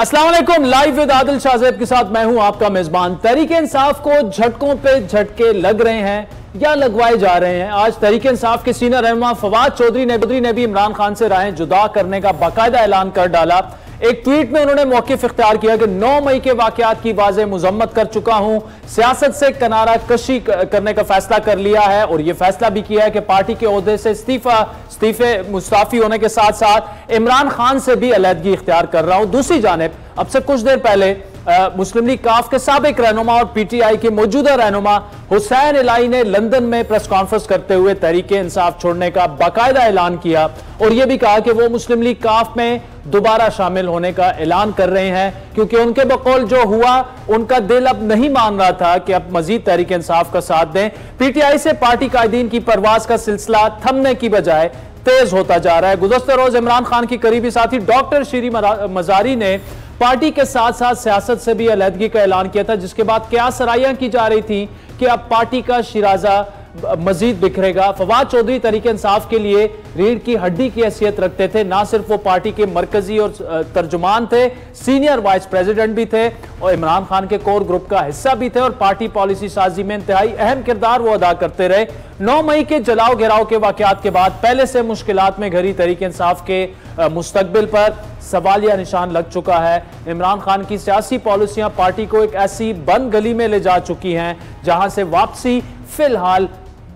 अस्सलाम वालेकुम। Live with Adil Shahzeb के साथ मैं हूं आपका मेजबान। तहरीके इंसाफ को झटकों पे झटके लग रहे हैं या लगवाए जा रहे हैं। आज तहरीके इंसाफ के सीनियर रहनुमा फवाद चौधरी ने भी इमरान खान से राहें जुदा करने का बाकायदा ऐलान कर डाला। एक ट्वीट में उन्होंने मौक़िफ़ इख्तियार किया कि 9 मई के वाक़यात की वाज़ेह मुज़म्मत कर चुका हूं, सियासत से किनारा कशी करने का फैसला कर लिया है और यह फैसला भी किया है कि पार्टी के ओहदे से मुस्ताफी होने के साथ साथ इमरान खान से भी अलहदगी इख्तियार कर रहा हूं। दूसरी जानिब अब से कुछ देर पहले मुस्लिम लीग काफ के साबिक रहनुमा और पीटीआई के मौजूदा रहनुमा हुसैन इलाही ने लंदन में प्रेस कॉन्फ्रेंस करते हुए तहरीके इंसाफ छोड़ने का बाकायदा ऐलान किया और यह भी कहा कि वो मुस्लिम लीग काफ में दोबारा शामिल होने का ऐलान कर रहे हैं, क्योंकि उनके बकौल जो हुआ उनका दिल अब नहीं मान रहा था कि अब मजीद तहरीके इंसाफ का साथ दें। पीटीआई से पार्टी कायदीन की परवाज का सिलसिला थमने की बजाय तेज होता जा रहा है। गुज़श्ता रोज इमरान खान की करीबी साथी डॉक्टर शीरी मजारी ने पार्टी के साथ साथ सियासत से भी अलहदगी का ऐलान किया था, जिसके बाद क्या सराहियां की जा रही थी कि अब पार्टी का शिराजा मजीद बिखरेगा। फवाद चौधरी तहरीके इंसाफ के लिए रीढ़ की हड्डी की हैसियत रखते थे। ना सिर्फ वो पार्टी के मरकजी और तर्जुमान थे, सीनियर वाइस प्रेसिडेंट भी थे और इमरान खान के कोर ग्रुप का हिस्सा भी थे और पार्टी पॉलिसी साजी में इंतहाई अहम किरदार वो अदा करते रहे। 9 मई के जलाओ गिराव के वाकयात के बाद पहले से मुश्किलात में घिरी तहरीके इंसाफ के मुस्तकबिल पर सवालिया निशान लग चुका है। इमरान खान की सियासी पॉलिसियां पार्टी को एक ऐसी बंद गली में ले जा चुकी हैं जहां से वापसी फिलहाल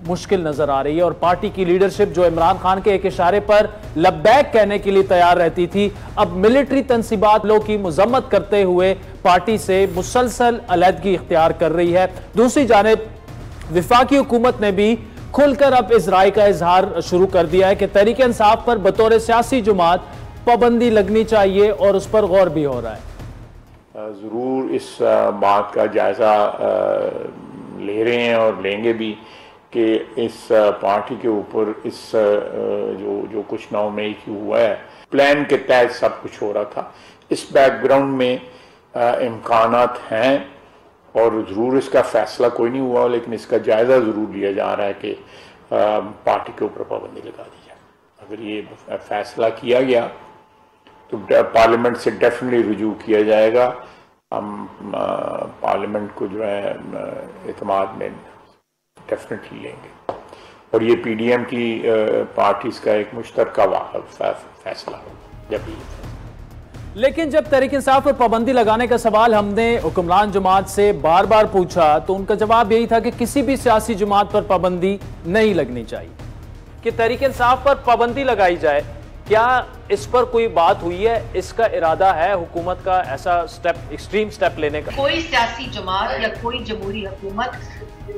मुश्किल नजर आ रही है और पार्टी की लीडरशिप जो इमरान खान के एक इशारे पर लब्बैक कहने के लिए तैयार रहती थी, अब मिलिट्री तंसीबात लोग की मजम्मत करते हुए पार्टी से मुसलसल अलहदगी इख्तियार कर रही है। दूसरी जानिब वफाकी हुकूमत ने भी खुलकर अब इस राय का इजहार शुरू कर दिया है कि तहरीके इंसाफ पर बतौर सियासी जमात पाबंदी लगनी चाहिए और उस पर गौर भी हो रहा है। जरूर इस बात का जायजा ले रहे हैं और लेंगे भी कि इस पार्टी के ऊपर इस जो कुछ 9 मई की हुआ है, प्लान के तहत सब कुछ हो रहा था। इस बैकग्राउंड में इम्कानात हैं और ज़रूर इसका फैसला कोई नहीं हुआ, लेकिन इसका जायज़ा ज़रूर लिया जा रहा है कि पार्टी के ऊपर पाबंदी लगा दी जाए। अगर ये फैसला किया गया तो पार्लियामेंट से डेफिनेटली रुजू किया जाएगा। हम पार्लियामेंट को जो है एतमाद में डेफिनेटली लेंगे और ये पीडीएम की पार्टीज का एक मुश्तरका फैसला हो जब भी। लेकिन जब तहरीक इंसाफ पर पाबंदी लगाने का सवाल हमने हुक्मरान जमात से बार बार पूछा तो उनका जवाब यही था कि किसी भी सियासी जमात पर पाबंदी नहीं लगनी चाहिए कि तहरीक इंसाफ पर पाबंदी लगाई जाए। क्या इस पर कोई बात हुई है? इसका इरादा है हुकूमत का ऐसा स्टेप, एक्सट्रीम स्टेप लेने का? कोई सियासी जमात या कोई जमहूरी हुकूमत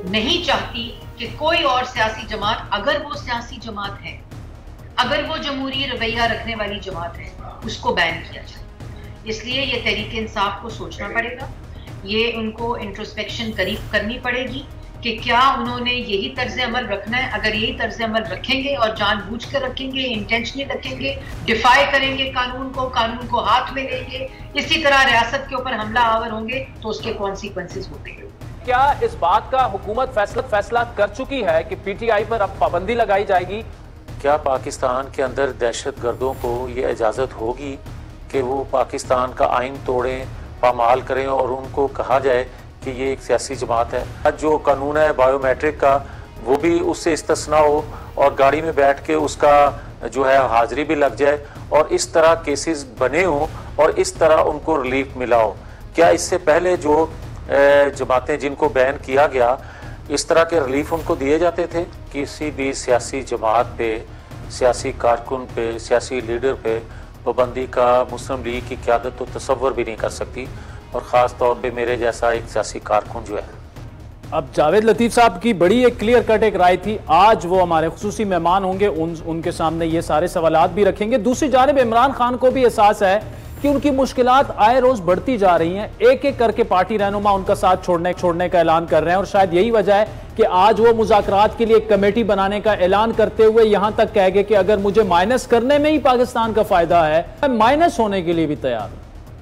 नहीं चाहती कि कोई और सियासी जमात, अगर वो सियासी जमात है, अगर वो जमहूरी रवैया रखने वाली जमात है, उसको बैन किया जाए। इसलिए ये तहरीके इंसाफ को सोचना पड़ेगा, ये उनको इंट्रोस्पेक्शन करनी पड़ेगी कि क्या उन्होंने यही तर्ज अमल रखना है। अगर यही तर्ज अमल रखेंगे और जानबूझ कर रखेंगे, इंटेंशनली रखेंगे, डिफाई करेंगे कानून को हाथ में लेंगे, इसी तरह रियासत के ऊपर हमला आवर होंगे तो उसके कॉन्सिक्वेंसेस होते हैं। क्या इस बात का हुकूमत फैसला कर चुकी है कि पीटीआई पर अब पाबंदी लगाई जाएगी? क्या पाकिस्तान के अंदर दहशतगर्दों को ये इजाज़त होगी कि वो पाकिस्तान का आइन तोड़ें, पामाल करें और उनको कहा जाए कि ये एक सियासी जमात है? आज जो कानून है बायोमेट्रिक का वो भी उससे इस्तिस्ना हो और गाड़ी में बैठ के उसका जो है हाजिरी भी लग जाए और इस तरह केसेस बने हों और इस तरह उनको रिलीफ मिला हो। क्या इससे पहले जो जमातें जिनको बैन किया गया इस तरह के रिलीफ उनको दिए जाते थे? किसी भी सियासी जमात पे, सियासी कारकुन पे, सियासी लीडर पे पाबंदी का मुस्लिम लीग की क़यादत तो तसव्वुर भी नहीं कर सकती और ख़ास तौर पे मेरे जैसा एक सियासी कारकुन जो है। अब जावेद लतीफ़ साहब की बड़ी एक क्लियर कट एक राय थी, आज वो हमारे खुसूसी मेहमान होंगे, उनके सामने ये सारे सवालात भी रखेंगे। दूसरी जानिब इमरान खान को भी एहसास है कि उनकी मुश्किलात आए रोज बढ़ती जा रही हैं। एक एक करके पार्टी रहनुमा उनका साथ छोड़ने का ऐलान कर रहे हैं और शायद यही वजह है कि आज वो मुज़ाकरात के लिए एक कमेटी बनाने का ऐलान करते हुए यहां तक कह गए कि अगर मुझे माइनस करने में ही पाकिस्तान का फायदा है, मैं माइनस होने के लिए भी तैयार हूं।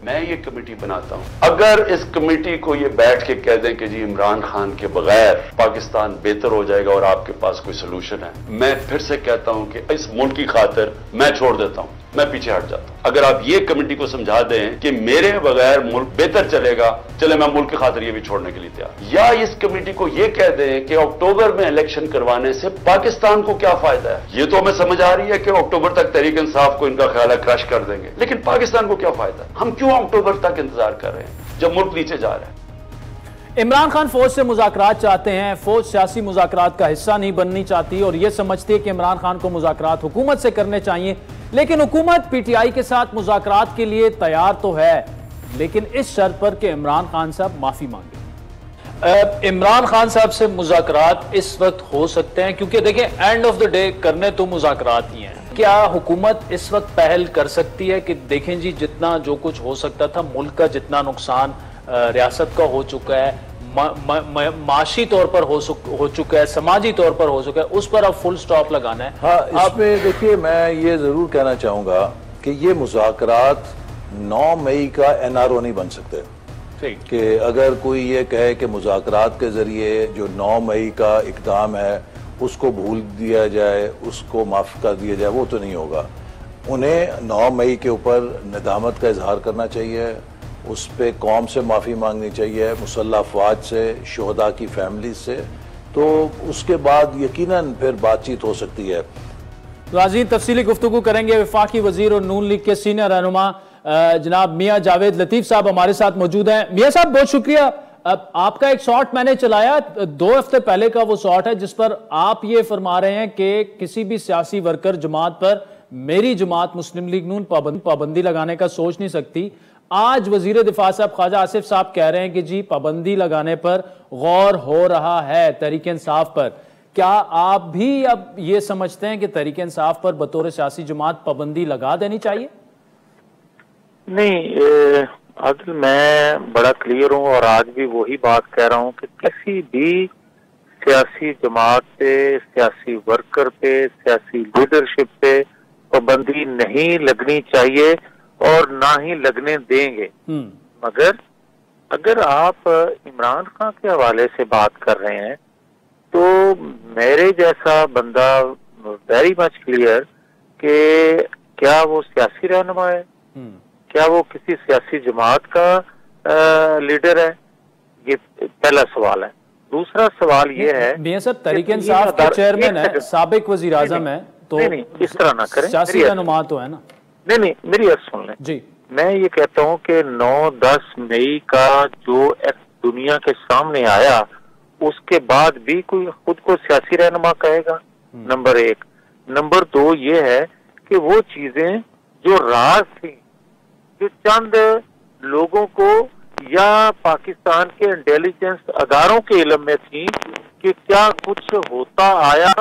मैं ये कमेटी बनाता हूं। अगर इस कमेटी को ये बैठ के कह दें कि जी इमरान खान के बगैर पाकिस्तान बेहतर हो जाएगा और आपके पास कोई सोल्यूशन है, मैं फिर से कहता हूं कि इस मुल्क की खातिर मैं छोड़ देता हूं। मैं पीछे हट जाता हूं। अगर आप ये कमेटी को समझा दें कि मेरे बगैर मुल्क बेहतर चलेगा, चले मैं मुल्क की खातिर ये भी छोड़ने के लिए तैयार। या इस कमेटी को ये कह दें कि अक्टूबर में इलेक्शन करवाने से पाकिस्तान को क्या फायदा है। ये तो हमें समझ आ रही है कि अक्टूबर तक तहरीक इंसाफ को इनका ख्याल है क्रश कर देंगे, लेकिन पाकिस्तान को क्या फायदा है। हम क्यों अक्टूबर तक इंतजार कर रहे हैं जब मुल्क नीचे जा रहा है। इमरान खान फौज से मुज़ाकरात चाहते हैं, फौज सियासी मुज़ाकरात का हिस्सा नहीं बननी चाहती और यह समझती है कि इमरान खान को मुज़ाकरात हुकूमत से करने चाहिए, लेकिन हुकूमत पीटीआई के साथ मुज़ाकरात के लिए तैयार तो है, लेकिन इस शर्त पर कि इमरान खान साहब माफी मांगे। इमरान खान साहब से मुज़ाकरात इस वक्त हो सकते हैं, क्योंकि देखिए एंड ऑफ द डे करने तो मुज़ाकरात ही हैं। क्या हुकूमत इस वक्त पहल कर सकती है कि देखें जी जितना जो कुछ हो सकता था, मुल्क का जितना नुकसान रियासत का हो चुका है, माशी तौर पर हो चुका है, समाजी तौर पर हो चुका है, उस पर अब फुल स्टॉप लगाना है। हाँ, इसमें देखिए मैं ये जरूर कहना चाहूंगा कि ये मुज़ाकरात 9 मई का NRO नहीं बन सकते। कि अगर कोई ये कहे कि मुज़ाकरात के जरिए जो 9 मई का इक़दाम है उसको भूल दिया जाए, उसको माफ़ कर दिया जाए, वो तो नहीं होगा। उन्हें 9 मई के ऊपर नदामत का इजहार करना चाहिए, उस पर कौम से माफ़ी मांगनी चाहिए, मुसल्लह अफवाज से, शोहदा की फैमिली से, तो उसके बाद यकीनन फिर बातचीत हो सकती है। नाज़रीन, तफसीली गुफ्तगू करेंगे। वफाकी वजीर और नून लीग के सीनियर रहनुमा जनाब मियाँ जावेद लतीफ़ साहब हमारे साथ मौजूद हैं। मियाँ साहब बहुत शुक्रिया। आपका एक शॉट मैंने चलाया 2 हफ्ते पहले का, वो शॉट है जिस पर आप ये फरमा रहे हैं कि किसी भी सियासी वर्कर जमात पर मेरी जमात मुस्लिम लीग नून पाबंदी लगाने का सोच नहीं सकती। आज वजीर दिफा साहब ख्वाजा आसिफ साहब कह रहे हैं कि जी पाबंदी लगाने पर गौर हो रहा है तहरीक इंसाफ पर। क्या आप भी अब ये समझते हैं कि तहरीक इंसाफ पर बतौर सियासी जमात पाबंदी लगा देनी चाहिए? नहीं आदिल, मैं बड़ा क्लियर हूँ और आज भी वही बात कह रहा हूँ कि किसी भी सियासी जमात पे, सियासी वर्कर पे, सियासी लीडरशिप पे पाबंदी नहीं लगनी चाहिए और ना ही लगने देंगे। मगर अगर आप इमरान खान के हवाले से बात कर रहे हैं तो मेरे जैसा बंदा वेरी मच क्लियर कि क्या वो सियासी रहनुमा है, क्या वो किसी सियासी जमात का लीडर है, ये पहला सवाल है। दूसरा सवाल ये है मियां साहब तहरीक इंसाफ के चेयरमैन है, साबिक वजीर आजम है, तो नहीं इस तरह ना करें, सियासी रहनुमा तो है ना। नहीं मेरी अर्ज सुन लें जी। मैं ये कहता हूँ कि 9-10 मई का जो दुनिया के सामने आया उसके बाद भी कोई खुद को सियासी रहनुमा कहेगा? नंबर 1। नंबर 2 ये है कि वो चीजें जो राज थी, जो चंद लोगों को या पाकिस्तान के इंटेलिजेंस अदारों के इल्म में थी कि क्या कुछ होता आया,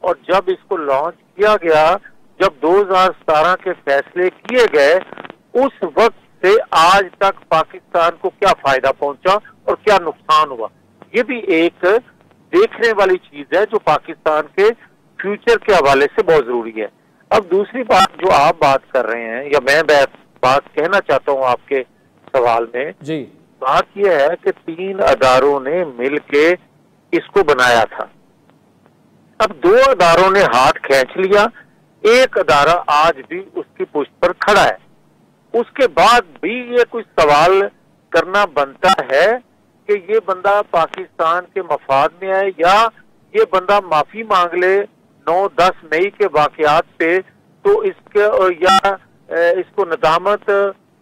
और जब इसको लॉन्च किया गया, जब 2017 के फैसले किए गए, उस वक्त से आज तक पाकिस्तान को क्या फायदा पहुंचा और क्या नुकसान हुआ, ये भी एक देखने वाली चीज है जो पाकिस्तान के फ्यूचर के हवाले से बहुत जरूरी है। अब दूसरी बात जो आप बात कर रहे हैं, या मैं बात कहना चाहता हूं आपके सवाल में जी, बात यह है कि 3 अदारों ने मिलके इसको बनाया था। अब 2 अदारों ने हाथ खींच लिया, एक अदारा आज भी उसकी पुष्ट पर खड़ा है। उसके बाद भी ये कुछ सवाल करना बनता है कि ये बंदा पाकिस्तान के मफाद में है या ये बंदा माफी मांग ले 9-10 मई के वाकयात पे, तो इसके या इसको नदामत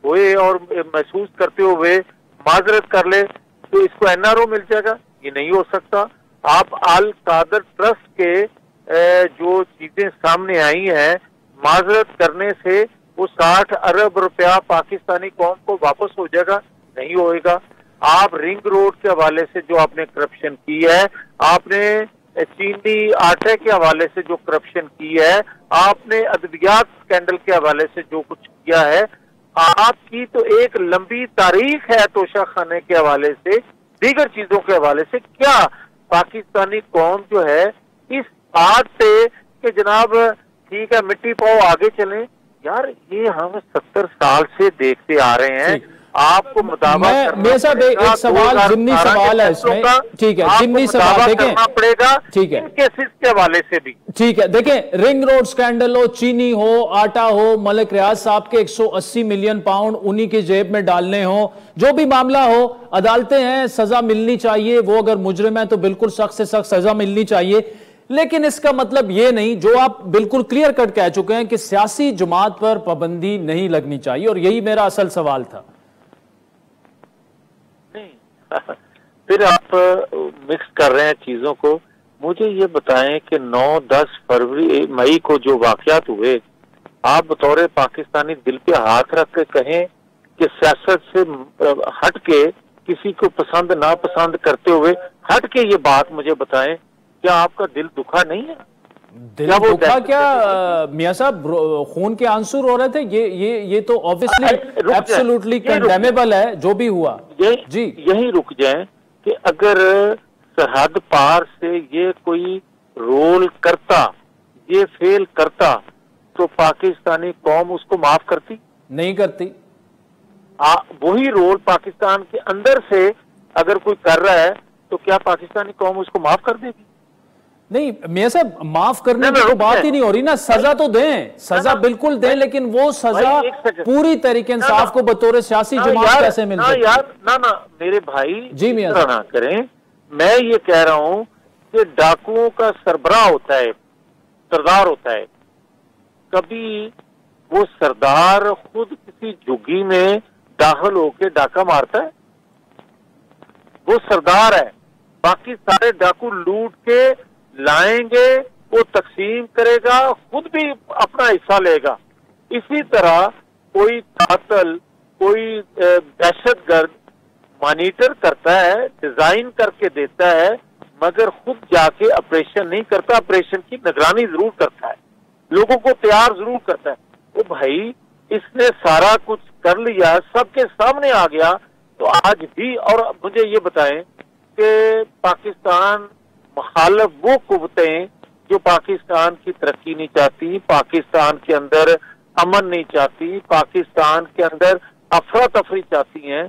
हुए और महसूस करते हुए माजरत कर ले तो इसको NRO मिल जाएगा। ये नहीं हो सकता। आप अल कादर ट्रस्ट के जो चीजें सामने आई हैं, माजरत करने से वो 60 अरब रुपया पाकिस्तानी कौम को वापस हो जाएगा? नहीं होएगा। आप रिंग रोड के हवाले से जो आपने करप्शन की है, आपने चीनी आटे के हवाले से जो करप्शन की है, आपने अद्वियात स्कैंडल के हवाले से जो कुछ किया है, आपकी तो एक लंबी तारीख है तोशा खाने के हवाले से, दीगर चीजों के हवाले से। क्या पाकिस्तानी कौम जो है इस बात से कि जनाब ठीक है मिट्टी पाओ आगे चलें, यार ये हम 70 साल से देखते आ रहे हैं आपको मुताबा मैं साहब एक सवाल जिमनी सवाल है इसमें, ठीक है, जिमनी सवाल देखें पड़ेगा, ठीक है, केसेस के हवाले से भी ठीक है। देखें, रिंग रोड स्कैंडल हो, चीनी हो, आटा हो, मलिक रियाज साहब के 180 मिलियन पाउंड उन्हीं की जेब में डालने हो, जो भी मामला हो, अदालतें हैं, सजा मिलनी चाहिए, वो अगर मुजरिम है तो बिल्कुल सख्त से सख्त सजा मिलनी चाहिए। लेकिन इसका मतलब ये नहीं, जो आप बिल्कुल क्लियर कट कह चुके हैं कि सियासी जमात पर पाबंदी नहीं लगनी चाहिए, और यही मेरा असल सवाल था। फिर आप मिक्स कर रहे हैं चीजों को। मुझे ये बताएं कि 9-10 फरवरी मई को जो वाकयात हुए, आप बतौर पाकिस्तानी दिल पे हाथ रख के कहें कि सियासत से हट के, किसी को पसंद नापसंद करते हुए हट के ये बात मुझे बताएं, क्या आपका दिल दुखा नहीं है? दिल दुखा क्या मियां साहब, खून के आंसू रो रहे थे, ये तो ऑब्वियसली एब्सोल्युटली कंडेमेबल है जो भी हुआ। जी यही रुक जाएं कि अगर सरहद पार से ये कोई रोल करता, ये फेल करता, तो पाकिस्तानी कौम उसको माफ करती? नहीं करती। वही रोल पाकिस्तान के अंदर से अगर कोई कर रहा है तो क्या पाकिस्तानी कौम उसको माफ कर देगी? नहीं मियां साहब, माफ करने की तो बात ही नहीं हो रही ना, सजा तो दें, सजा बिल्कुल दें, लेकिन वो सजा पूरी तरीके इंसाफ को बतौर सियासी जमात कैसे मिल सकती है? यार ना मेरे भाई जी मियां ना करें। मैं ये कह रहा हूं कि डाकुओं का सरबराह होता है, सरदार होता है, कभी वो सरदार खुद किसी झुग्गी में दाखिल होके डाका मारता है? वो सरदार है, बाकी सारे डाकू लूट के लाएंगे, वो तकसीम करेगा, खुद भी अपना हिस्सा लेगा। इसी तरह कोई कातल, कोई दहशतगर्द मॉनिटर करता है, डिजाइन करके देता है, मगर खुद जाके ऑपरेशन नहीं करता, ऑपरेशन की निगरानी जरूर करता है, लोगों को तैयार जरूर करता है। वो भाई इसने सारा कुछ कर लिया, सबके सामने आ गया, तो आज भी। और मुझे ये बताएं कि पाकिस्तान मुखालिफ वो कुव्वतें जो पाकिस्तान की तरक्की नहीं चाहती, पाकिस्तान के अंदर अमन नहीं चाहती, पाकिस्तान के अंदर अफरा तफरी चाहती हैं,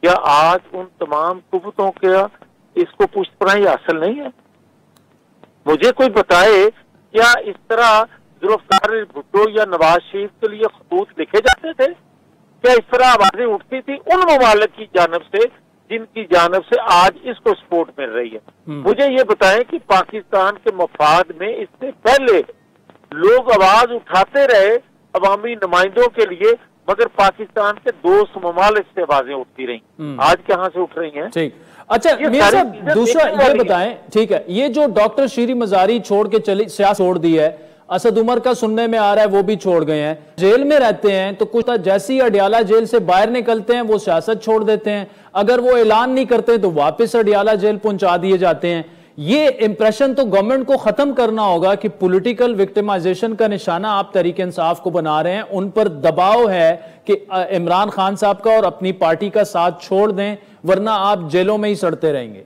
क्या आज उन तमाम कुव्वतों का इसको पुष्टपनाही हासिल नहीं है? मुझे कोई बताए, क्या इस तरह जुल्फ़िकार भुट्टो या नवाज शरीफ के लिए खतूत लिखे जाते थे? क्या इस तरह आवाजें उठती थी उन ममालिक की जानब से जिनकी जानब से आज इसको सपोर्ट मिल रही है? मुझे ये बताएं कि पाकिस्तान के मफाद में इससे पहले लोग आवाज उठाते रहे अवामी नुमाइंदों के लिए, मगर पाकिस्तान के दोस्त ममालिक से आवाजें उठती रही, आज कहां से उठ रही हैं? ठीक, अच्छा मियां साहब, दूसरा ये बताएं, ठीक है, ये जो डॉक्टर शीरी मजारी छोड़ के चली, सियासत छोड़ दी है, असद उमर का सुनने में आ रहा है वो भी छोड़ गए हैं, जेल में रहते हैं, तो कुछ जैसे ही अडियाला जेल से बाहर निकलते हैं वो सियासत छोड़ देते हैं, अगर वो ऐलान नहीं करते तो वापस अडियाला जेल पहुंचा दिए जाते हैं। ये इंप्रेशन तो गवर्नमेंट को खत्म करना होगा कि पॉलिटिकल विक्टिमाइजेशन का निशाना आप तहरीक इंसाफ को बना रहे हैं, उन पर दबाव है कि इमरान खान साहब का और अपनी पार्टी का साथ छोड़ दें, वरना आप जेलों में ही सड़ते रहेंगे।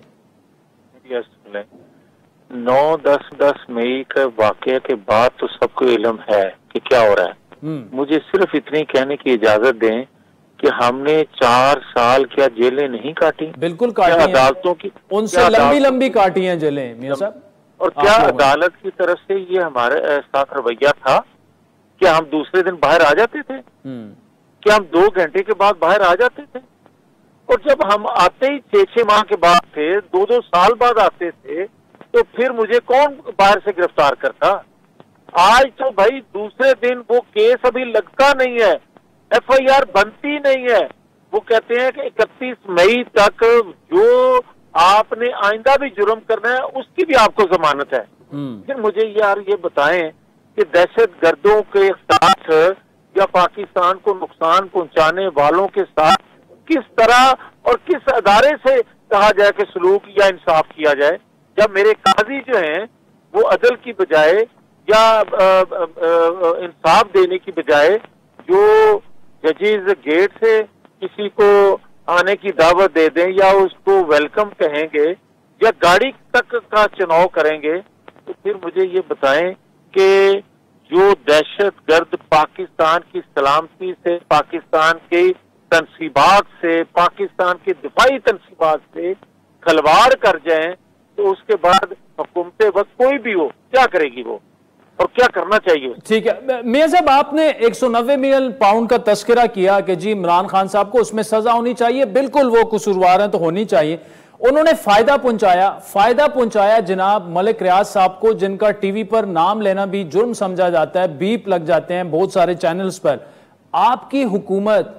9-10 मई के वाकये के बाद तो सबको इल्म है कि क्या हो रहा है। मुझे सिर्फ इतनी कहने की इजाजत दें कि हमने 4 साल क्या जेलें नहीं काटी? बिल्कुल काटी, अदालतों की उनसे लंबी लंबी काटी हैं जेलें मियां साहब। और क्या अदालत की तरफ से ये हमारे साथ रवैया था? क्या हम दूसरे दिन बाहर आ जाते थे? क्या हम 2 घंटे के बाद बाहर आ जाते थे? और जब हम आते ही 6-6 माह के बाद थे, 2-2 साल बाद आते थे, तो फिर मुझे कौन बाहर से गिरफ्तार करता? आज तो भाई दूसरे दिन वो केस अभी लगता नहीं है, FIR बनती नहीं है। वो कहते हैं कि 31 मई तक जो आपने आइंदा भी जुर्म करना है उसकी भी आपको जमानत है। फिर मुझे यार ये बताएं कि दहशत गर्दों के साथ या पाकिस्तान को नुकसान पहुंचाने वालों के साथ किस तरह और किस अदारे से कहा जाए कि सलूक या इंसाफ किया जाए, जब मेरे काजी जो हैं वो अदल की बजाय या इंसाफ देने की बजाय जो जजेस गेट से किसी को आने की दावत दे दें या उसको वेलकम कहेंगे या गाड़ी तक का चुनाव करेंगे, तो फिर मुझे ये बताएं कि जो दहशत गर्द पाकिस्तान की सलामती से, पाकिस्तान के तनसीबात से, पाकिस्तान की दिफाई तनसीबात से खलवाड़ कर जाएं, तो उसके बाद हुकूमत वक्त कोई भी हो क्या करेगी वो, और क्या करना चाहिए? ठीक है मियां साहब, आपने 190 मिलियन पाउंड का तस्करा किया कि जी इमरान खान साहब को उसमें सजा होनी चाहिए, बिल्कुल वो कसूरवार हैं तो होनी चाहिए। उन्होंने फायदा पहुंचाया जनाब मलिक रियाज साहब को, जिनका टीवी पर नाम लेना भी जुर्म समझा जाता है, बीप लग जाते हैं बहुत सारे चैनल्स पर। आपकी हुकूमत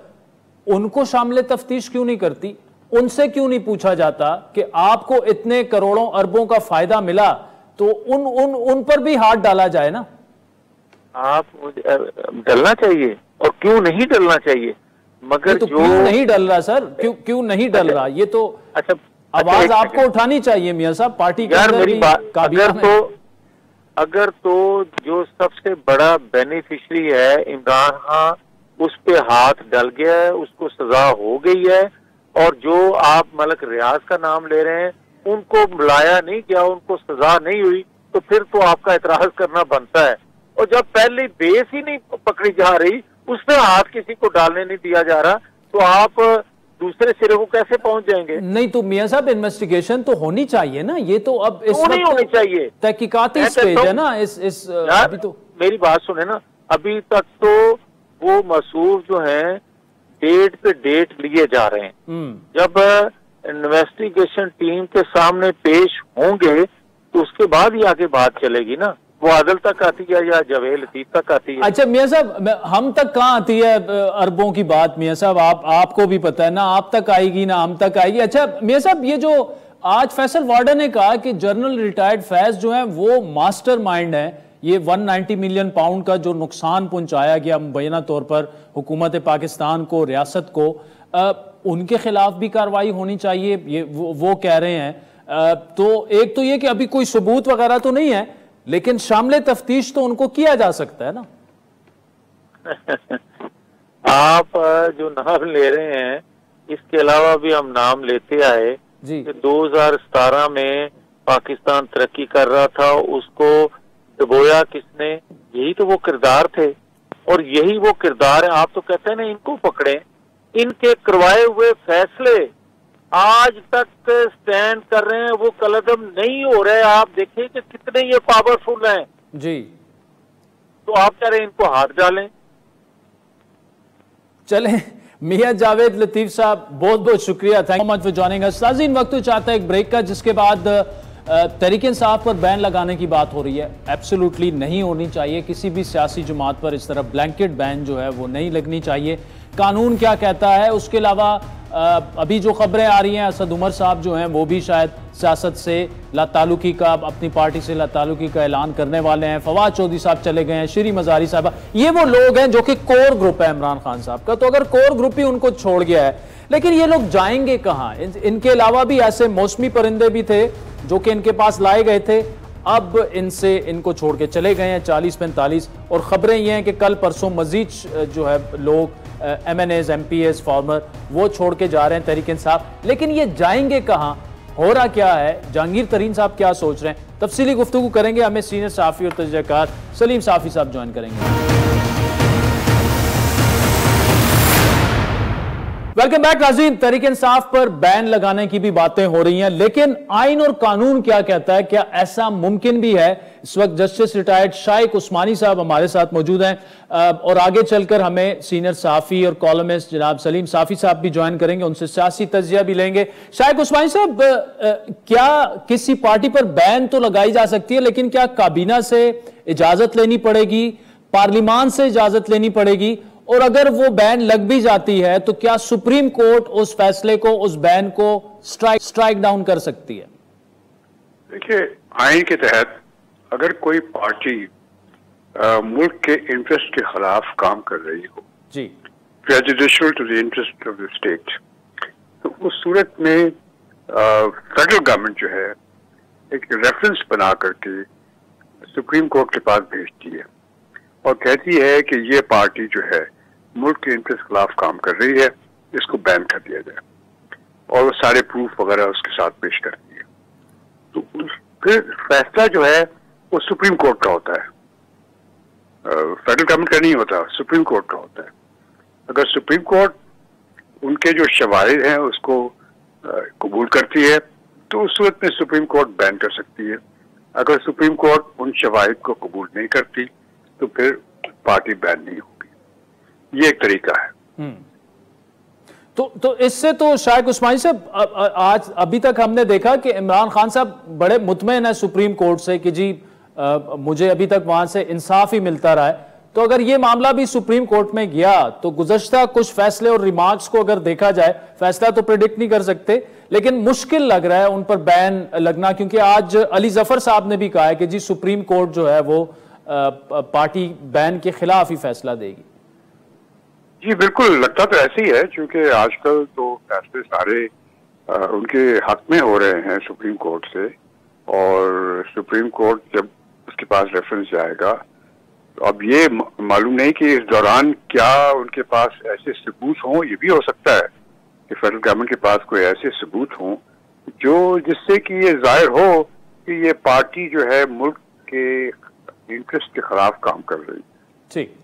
उनको शामिल तफ्तीश क्यों नहीं करती? उनसे क्यों नहीं पूछा जाता कि आपको इतने करोड़ों अरबों का फायदा मिला, तो उन पर भी हाथ डाला जाए ना? आप डलना चाहिए, और क्यों नहीं डलना चाहिए? मगर तो जो क्यों नहीं डल रहा सर, क्यों नहीं डल रहा? ये तो अच्छा आवाज आपको उठानी चाहिए मियां साहब, पार्टी के अंदर मेरी भी बात, अगर तो जो सबसे बड़ा बेनिफिशियरी है इमरान खान, उस पे हाथ डल गया है, उसको सजा हो गई है, और जो आप मलिक रियाज का नाम ले रहे हैं उनको बुलाया नहीं गया, उनको सजा नहीं हुई, तो फिर तो आपका एतराज करना बनता है। और जब पहले बेस ही नहीं पकड़ी जा रही, उस पर हाथ किसी को डालने नहीं दिया जा रहा, तो आप दूसरे सिरे को कैसे पहुंच जाएंगे? नहीं तो मियां साहब इन्वेस्टिगेशन तो होनी चाहिए ना, ये तो अब इस नहीं होनी चाहिए, तहकीकाती स्टेज है ना। इस अभी तो मेरी बात सुने ना, अभी तक तो वो मसूफ जो हैं डेट पे डेट लिए जा रहे हैं। जब इन्वेस्टिगेशन टीम के सामने पेश होंगे तो उसके बाद ही आगे बात चलेगी ना, वो आदल तक आती है या जवेद लतीफ तक आती है। अच्छा मियां साहब, हम तक कहाँ आती है अरबों की बात? मियां साहब आपको भी पता है ना, आप तक आएगी ना हम तक आएगी। अच्छा मियां साहब, ये जो आज फैसल वार्डन ने कहा कि जनरल रिटायर्ड फैज जो है वो मास्टरमाइंड है, ये 190 मिलियन पाउंड का जो नुकसान पहुंचाया गया मुबैना तौर पर हुकूमत पाकिस्तान को, रियासत को, उनके खिलाफ भी कार्रवाई होनी चाहिए, ये वो कह रहे हैं। तो एक तो ये कि अभी कोई सबूत वगैरह तो नहीं है, लेकिन शामिल तफ्तीश तो उनको किया जा सकता है ना। आप जो नाम ले रहे हैं, इसके अलावा भी हम नाम लेते आए जी। 2017 में पाकिस्तान तरक्की कर रहा था, उसको डुबोया किसने? यही तो वो किरदार थे, और यही वो किरदार है। आप तो कहते हैं ना इनको पकड़े, इनके करवाए हुए फैसले आज तक स्टैंड कर रहे हैं, वो कलदम नहीं हो रहे। आप देखिए कि कितने ये पावरफुल हैं जी, तो आप कह रहे हैं इनको हाथ डालें। चलें मियां जावेद लतीफ साहब, बहुत बहुत शुक्रिया, thank you much for joining us. नाज़रीन, वक्त चाहता है एक ब्रेक का, जिसके बाद तहरीक इंसाफ पर बैन लगाने की बात हो रही है। एब्सोल्युटली नहीं होनी चाहिए, किसी भी सियासी जमात पर इस तरह ब्लैंकेट बैन जो है वो नहीं लगनी चाहिए। कानून क्या कहता है, उसके अलावा अभी जो खबरें आ रही हैं, असद उमर साहब जो हैं वो भी शायद सियासत से लातालुकी का, अपनी पार्टी से लातालुकी का ऐलान करने वाले हैं। फवाद चौधरी साहब चले गए हैं, श्री मजारी साहब, ये वो लोग हैं जो कि कोर ग्रुप है इमरान खान साहब का। तो अगर कोर ग्रुप ही उनको छोड़ गया है, लेकिन ये लोग जाएंगे कहाँ? इनके अलावा भी ऐसे मौसमी परिंदे भी थे जो कि इनके पास लाए गए थे, अब इनको छोड़ के चले गए हैं 40-45। और खबरें ये हैं कि कल परसों मजीद जो है लोग MNAs, MPAs, फॉर्मर, वो छोड़ के जा रहे हैं तहरीक इंसाफ। लेकिन ये जाएंगे कहाँ? हो रहा क्या है? जहांगीर तरीन साहब क्या सोच रहे हैं? तफसीली गुफ्तगू करेंगे। हमें सीनियर साफी और तजज़ियाकार सलीम साफी साहब ज्वाइन करेंगे। वेलकम बैक नाज़रीन। तहरीक इंसाफ पर बैन लगाने की भी बातें हो रही हैं, लेकिन आइन और कानून क्या कहता है? क्या ऐसा मुमकिन भी है? इस वक्त जस्टिस रिटायर्ड शाइक उस्मानी साहब हमारे साथ मौजूद हैं, और आगे चलकर हमें सीनियर साफी और कॉलमिस्ट जनाब सलीम साफी साहब भी ज्वाइन करेंगे, उनसे सियासी तजिया भी लेंगे। शाइक उस्मानी साहब, क्या किसी पार्टी पर बैन तो लगाई जा सकती है, लेकिन क्या काबीना से इजाजत लेनी पड़ेगी, पार्लियामान से इजाजत लेनी पड़ेगी? और अगर वो बैन लग भी जाती है तो क्या सुप्रीम कोर्ट उस फैसले को, उस बैन को स्ट्राइक डाउन कर सकती है? देखिए, आइन के तहत अगर कोई पार्टी मुल्क के इंटरेस्ट के खिलाफ काम कर रही हो जी, prejudicial to the interest of the state, तो उस सूरत में फेडरल गवर्नमेंट जो है एक रेफरेंस बना करके सुप्रीम कोर्ट के पास भेजती है और कहती है कि ये पार्टी जो है मुल्क के इंटरेस्ट के खिलाफ काम कर रही है, इसको बैन कर दिया जाए, और वो सारे प्रूफ वगैरह उसके साथ पेश करती है। तो फिर फैसला जो है वो सुप्रीम कोर्ट का होता है, फेडरल गवर्नमेंट का नहीं होता, सुप्रीम कोर्ट का होता है। अगर सुप्रीम कोर्ट उनके जो शवाहिद हैं उसको कबूल करती है तो उस सूरत में सुप्रीम कोर्ट बैन कर सकती है। अगर सुप्रीम कोर्ट उन शवाहिद को कबूल नहीं करती तो फिर पार्टी बैन नहीं होगी। ये एक तरीका है। तो इससे तो शायद उस्मानी साहब आज अभी तक हमने देखा कि इमरान खान साहब बड़े मुतमईन है सुप्रीम कोर्ट से कि जी मुझे अभी तक वहां से इंसाफ ही मिलता रहा है। तो अगर ये मामला भी सुप्रीम कोर्ट में गया तो गुज़श्ता कुछ फैसले और रिमार्क्स को अगर देखा जाए, फैसला तो प्रेडिक्ट नहीं कर सकते लेकिन मुश्किल लग रहा है उन पर बैन लगना, क्योंकि आज अली जफर साहब ने भी कहा है कि जी सुप्रीम कोर्ट जो है वो पार्टी बैन के खिलाफ ही फैसला देगी। जी बिल्कुल, लगता तो ऐसे ही है क्योंकि आजकल तो फैसले सारे उनके हक में हो रहे हैं सुप्रीम कोर्ट से, और सुप्रीम कोर्ट जब उसके पास रेफरेंस जाएगा तो अब ये मालूम नहीं कि इस दौरान क्या उनके पास ऐसे सबूत हों। ये भी हो सकता है कि फेडरल गवर्नमेंट के पास कोई ऐसे सबूत हों जो जिससे कि ये जाहिर हो कि ये पार्टी जो है मुल्क के इंटरेस्ट के खिलाफ काम कर रही है। ठीक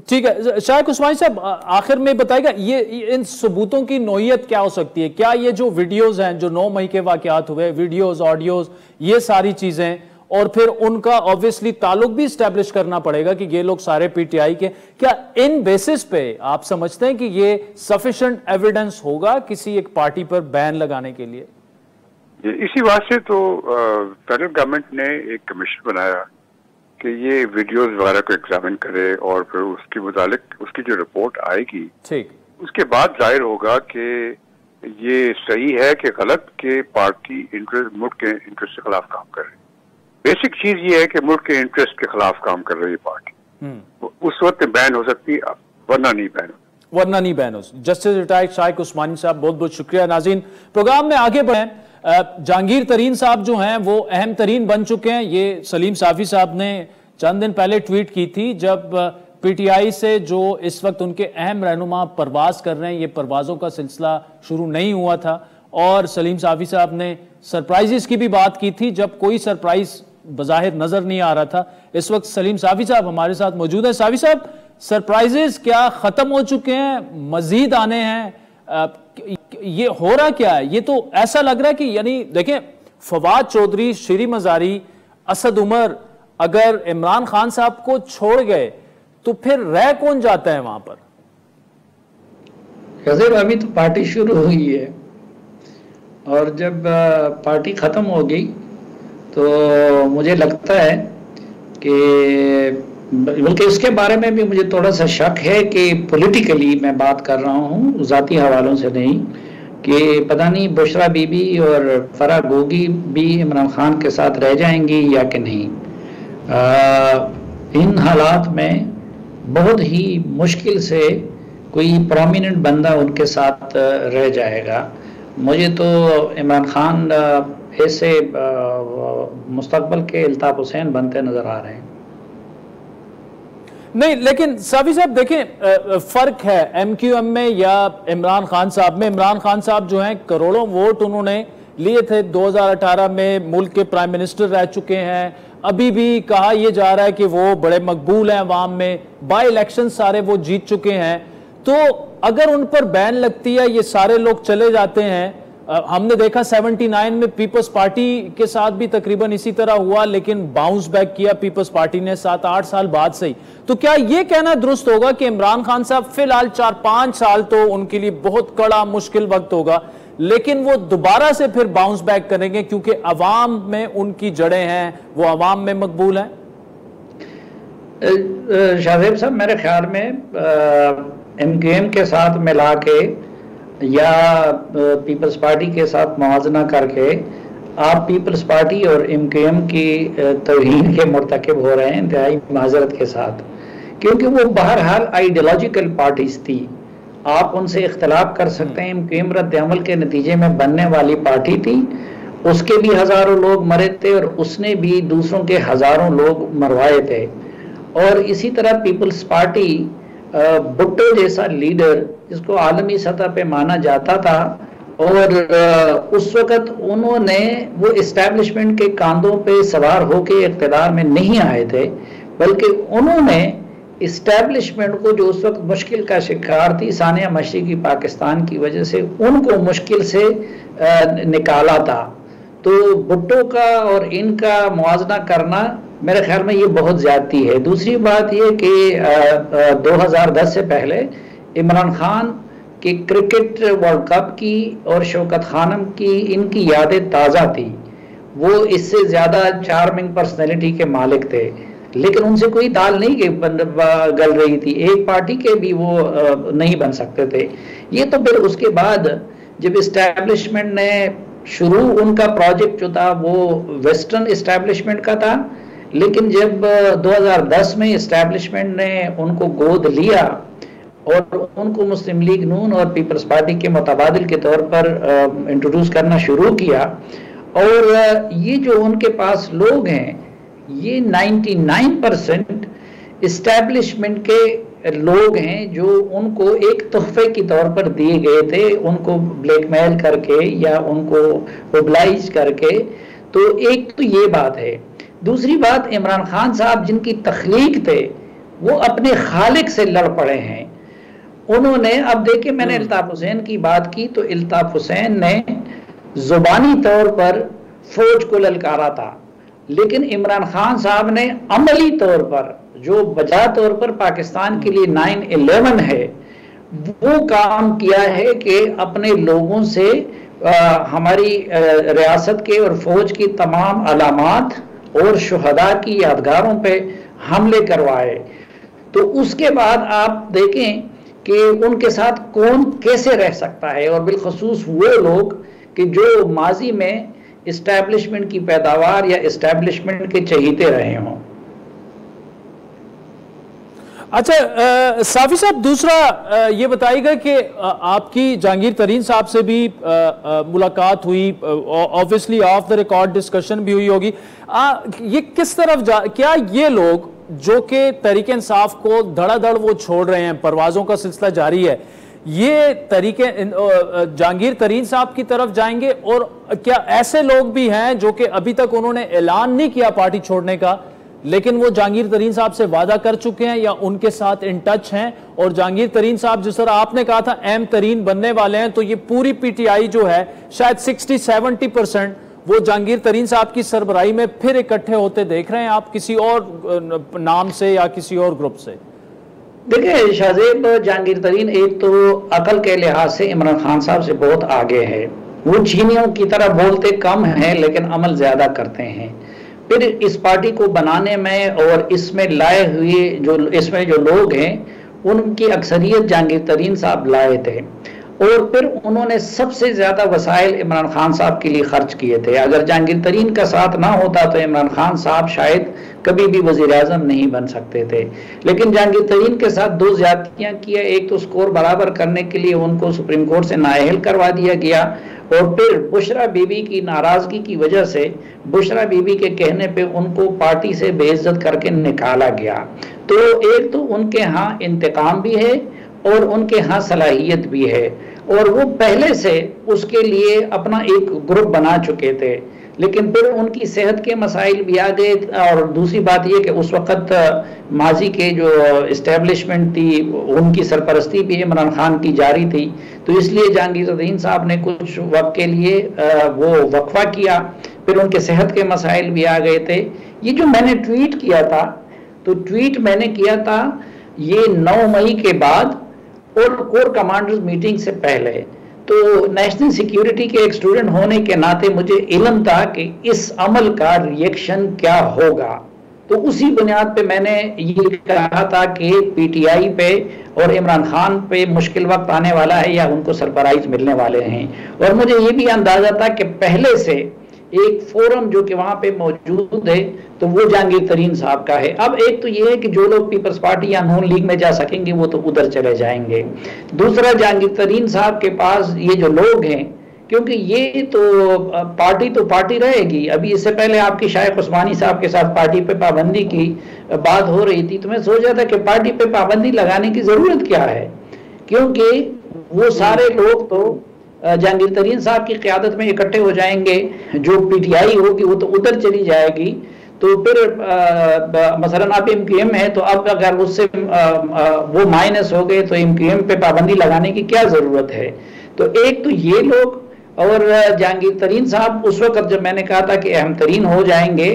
ठीक है शायद उस्मानी साहब आखिर में बताएगा ये इन सबूतों की नौयत क्या हो सकती है? क्या ये जो वीडियोस हैं जो 9 मई के वाकयात हुए, वीडियोस ऑडियोज ये सारी चीजें, और फिर उनका ऑब्वियसली ताल्लुक भी स्टैब्लिश करना पड़ेगा कि ये लोग सारे पीटीआई के, क्या इन बेसिस पे आप समझते हैं कि ये सफिशिएंट एविडेंस होगा किसी एक पार्टी पर बैन लगाने के लिए? इसी बात से तो फेडरल गवर्नमेंट ने एक कमीशन बनाया कि ये वीडियोस वगैरह को एग्जामिन करे और फिर उसके मुतालिक उसकी जो रिपोर्ट आएगी ठीक उसके बाद जाहिर होगा कि ये सही है कि गलत के पार्टी इंटरेस्ट मुल्क के इंटरेस्ट के खिलाफ काम कर रही है। बेसिक चीज ये है कि मुल्क के इंटरेस्ट के खिलाफ काम कर रही है पार्टी, उस वक्त बैन हो सकती है, वरना नहीं बैन हो। जस्टिस रिटायर्ड शाइक उस्मानी साहब बहुत बहुत शुक्रिया। नाज़रीन प्रोग्राम में आगे बढ़े, जहांगीर तरीन साहब जो हैं वो अहम तरीन बन चुके हैं। ये सलीम साफी साहब ने चंद दिन पहले ट्वीट की थी जब पीटीआई से जो इस वक्त उनके अहम रहनुमा परवाज कर रहे हैं, ये परवाजों का सिलसिला शुरू नहीं हुआ था, और सलीम साफी साहब ने सरप्राइजेस की भी बात की थी जब कोई सरप्राइज बज़ाहिर नजर नहीं आ रहा था। इस वक्त सलीम साफी साहब हमारे साथ मौजूद हैं। साफी साहब, सरप्राइजेस क्या खत्म हो चुके हैं, मजीद आने हैं? ये हो रहा क्या है? ये तो ऐसा लग रहा है कि यानी देखें फवाद चौधरी, शीरी मजारी, असद उमर अगर इमरान खान साहब को छोड़ गए तो फिर रह कौन जाता है वहां पर? अभी तो पार्टी शुरू हुई है और जब पार्टी खत्म हो गई तो मुझे लगता है कि बल्कि उसके बारे में भी मुझे थोड़ा सा शक है कि पॉलिटिकली मैं बात कर रहा हूँ, ज़ाती हवालों से नहीं, कि पता नहीं बुशरा बीबी और फराह गोगी भी इमरान खान के साथ रह जाएंगी या कि नहीं। इन हालात में बहुत ही मुश्किल से कोई प्रोमिनेंट बंदा उनके साथ रह जाएगा। मुझे तो इमरान खान ऐसे मुस्तकबल के अल्ताफ हुसैन बनते नजर आ रहे हैं। नहीं, लेकिन साफी साहब देखें फर्क है एमक्यूएम में या इमरान खान साहब में। इमरान खान साहब जो हैं करोड़ों वोट उन्होंने लिए थे, 2018 में मुल्क के प्राइम मिनिस्टर रह चुके हैं। अभी भी कहा यह जा रहा है कि वो बड़े मकबूल हैं अवाम में, बाई इलेक्शन सारे वो जीत चुके हैं। तो अगर उन पर बैन लगती है, ये सारे लोग चले जाते हैं, हमने देखा 79 में पीपल्स पार्टी के साथ भी तकरीबन इसी तरह हुआ, लेकिन बाउंस बैक किया पीपल्स पार्टी ने 7-8 साल बाद से ही। तो क्या यह कहना दुरुस्त होगा कि इमरान खान साहब फिलहाल 4-5 साल तो उनके लिए बहुत कड़ा मुश्किल वक्त होगा, लेकिन वो दोबारा से फिर बाउंस बैक करेंगे क्योंकि अवाम में उनकी जड़ें हैं, वो अवाम में मकबूल हैं? शाहजेब साहब, मेरे ख्याल में एमक्यूएम के साथ मिला के या पीपल्स पार्टी के साथ मुआवजा करके आप पीपल्स पार्टी और एमक्यूएम की तौहीन के मुर्तकिब हो रहे हैं इंतहाई माजरत के साथ, क्योंकि वो बहरहाल आइडियोलॉजिकल पार्टीज थी। आप उनसे इख्तलाफ कर सकते हैं, एमक्यूएम रद्द अमल के नतीजे में बनने वाली पार्टी थी, उसके भी हजारों लोग मरे थे और उसने भी दूसरों के हजारों लोग मरवाए थे। और इसी तरह पीपल्स पार्टी भुट्टो जैसा लीडर जिसको आलमी सतह पे माना जाता था, और उस वक़्त उन्होंने वो इस्टेब्लिशमेंट के कांधों पे सवार होके इक़्तिदार में नहीं आए थे, बल्कि उन्होंने इस्टेब्लिशमेंट को, जो उस वक्त मुश्किल का शिकार थी सानिया मशरिकी पाकिस्तान की वजह से, उनको मुश्किल से निकाला था। तो भुट्टो का और इनका मुआवजा करना मेरे ख्याल में ये बहुत ज्यादती है। दूसरी बात ये कि 2010 से पहले इमरान खान के क्रिकेट वर्ल्ड कप की और शौकत खानम की इनकी यादें ताज़ा थी। वो इससे ज़्यादा चार्मिंग पर्सनैलिटी के मालिक थे, लेकिन उनसे कोई दाल नहीं गल रही थी, एक पार्टी के भी वो नहीं बन सकते थे। ये तो फिर उसके बाद जब इस्टेब्लिशमेंट ने शुरू, उनका प्रोजेक्ट जो था वो वेस्टर्न इस्टेब्लिशमेंट का था, लेकिन जब 2010 में इस्टेब्लिशमेंट ने उनको गोद लिया और उनको मुस्लिम लीग नून और पीपल्स पार्टी के मुतबादिल के तौर पर इंट्रोड्यूस करना शुरू किया, और ये जो उनके पास लोग हैं ये 99% इस्टेब्लिशमेंट के लोग हैं, जो उनको एक तोहफे के तौर पर दिए गए थे, उनको ब्लैकमेल करके या उनको मोबिलाइज करके। तो एक तो ये बात है। दूसरी बात, इमरान खान साहब जिनकी तख्लीक थे वो अपने खालिक से लड़ पड़े हैं। उन्होंने, अब देखिए मैंने इल्ताफ हुसैन की बात की, तो इल्ताफ हुसैन ने जुबानी तौर पर फौज को ललकारा था, लेकिन इमरान खान साहब ने अमली तौर पर, जो बजा तौर पर पाकिस्तान के लिए 9/11 है, वो काम किया है कि अपने लोगों से हमारी रियासत के और फौज की तमाम अलामात और शुहदा की यादगारों पे हमले करवाए। तो उसके बाद आप देखें कि उनके साथ कौन कैसे रह सकता है, और बिलखसूस वो लोग कि जो माजी में इस्टेब्लिशमेंट की पैदावार या इस्टेब्लिशमेंट के चहीते रहे हों। अच्छा साफी साहब, दूसरा ये बताइएगा कि आपकी जहांगीर तरीन साहब से भी मुलाकात हुई, obviously of the record discussion भी हुई होगी। ये किस तरफ क्या ये लोग जो कि तहरीक इंसाफ को धड़ाधड़ वो छोड़ रहे हैं, परवाजों का सिलसिला जारी है, ये तरीके जहांगीर तरीन साहब की तरफ जाएंगे? और क्या ऐसे लोग भी हैं जो कि अभी तक उन्होंने ऐलान नहीं किया पार्टी छोड़ने का, लेकिन वो जहांगीर तरीन साहब से वादा कर चुके हैं या उनके साथ इन टच हैं? और जहांगीर तरीन साहब, जिस तरह आपने कहा था अहम तरीन बनने वाले हैं, तो ये पूरी पीटीआई जो है शायद 60-70% वो जहांगीर तरीन साहब की सरबराही में फिर इकट्ठे होते देख रहे हैं आप, किसी और नाम से या किसी और ग्रुप से? देखिए शाहजेब, जहांगीर तरीन एक तो अकल के लिहाज से इमरान खान साहब से बहुत आगे है। वो चीनियों की तरह बोलते कम हैं लेकिन अमल ज्यादा करते हैं। फिर इस पार्टी को बनाने में और इसमें लाए हुए इसमें जो लोग हैं, उनकी अक्सरियत जहांगीर तरीन साहब लाए थे, और फिर उन्होंने सबसे ज्यादा वसाइल इमरान खान साहब के लिए खर्च किए थे। अगर जहांगीर तरीन का साथ ना होता तो इमरान खान साहब शायद कभी भी वजीर आजम नहीं बन सकते थे। लेकिन जहांगीर तरीन के साथ दो ज्यादतियां किया। एक तो स्कोर बराबर करने के लिए उनको सुप्रीम कोर्ट से नाअहल करवा दिया गया, और फिर बुशरा बीबी की नाराजगी की वजह से, बुशरा बीबी के कहने पे उनको पार्टी से बेइज्जत करके निकाला गया। तो एक तो उनके यहाँ इंतकाम भी है और उनके यहाँ सलाहियत भी है, और वो पहले से उसके लिए अपना एक ग्रुप बना चुके थे। लेकिन फिर उनकी सेहत के मसाइल भी आ गए, और दूसरी बात यह कि उस वक़्त माजी के जो इस्टेब्लिशमेंट थी उनकी सरपरस्ती भी इमरान खान की जारी थी, तो इसलिए जहांगीर तरीन साहब ने कुछ वक्त के लिए वो वक्फा किया। फिर उनके सेहत के मसाइल भी आ गए थे। ये जो मैंने ट्वीट किया था, तो ट्वीट मैंने किया था ये 9 मई के बाद और कोर कमांडर्स मीटिंग से पहले। तो नेशनल सिक्योरिटी के एक स्टूडेंट होने के नाते मुझे इल्म था कि इस अमल का रिएक्शन क्या होगा, तो उसी बुनियाद पे मैंने ये कहा था कि पीटीआई पे और इमरान खान पे मुश्किल वक्त आने वाला है या उनको सरप्राइज मिलने वाले हैं। और मुझे ये भी अंदाजा था कि पहले से एक फोरम जो कि वहां पे मौजूद है तो वो जहांगीर तरीन साहब का है। अब एक तो ये है कि जो लोग पीपल्स पार्टी या नून लीग में जा सकेंगे वो तो उधर चले जाएंगे। दूसरा, जहांगीर तरीन साहब के पास ये जो लोग हैं, क्योंकि ये तो पार्टी रहेगी। अभी इससे पहले आपकी शायख उस्मानी साहब के साथ पार्टी पे पाबंदी की बात हो रही थी, तो मैं सोचा था कि पार्टी पे पाबंदी लगाने की जरूरत क्या है, क्योंकि वो सारे लोग तो जहांगीर तरीन साहब की क़यादत में इकट्ठे हो जाएंगे। जो पीटीआई होगी वो तो उधर चली जाएगी। तो फिर मसलन आप MQM है, तो अब अगर उससे वो माइनस हो गए तो MQM पे पाबंदी लगाने की क्या जरूरत है। तो एक तो ये लोग, और जहांगीर तरीन साहब उस वक्त जब मैंने कहा था कि अहम तरीन हो जाएंगे,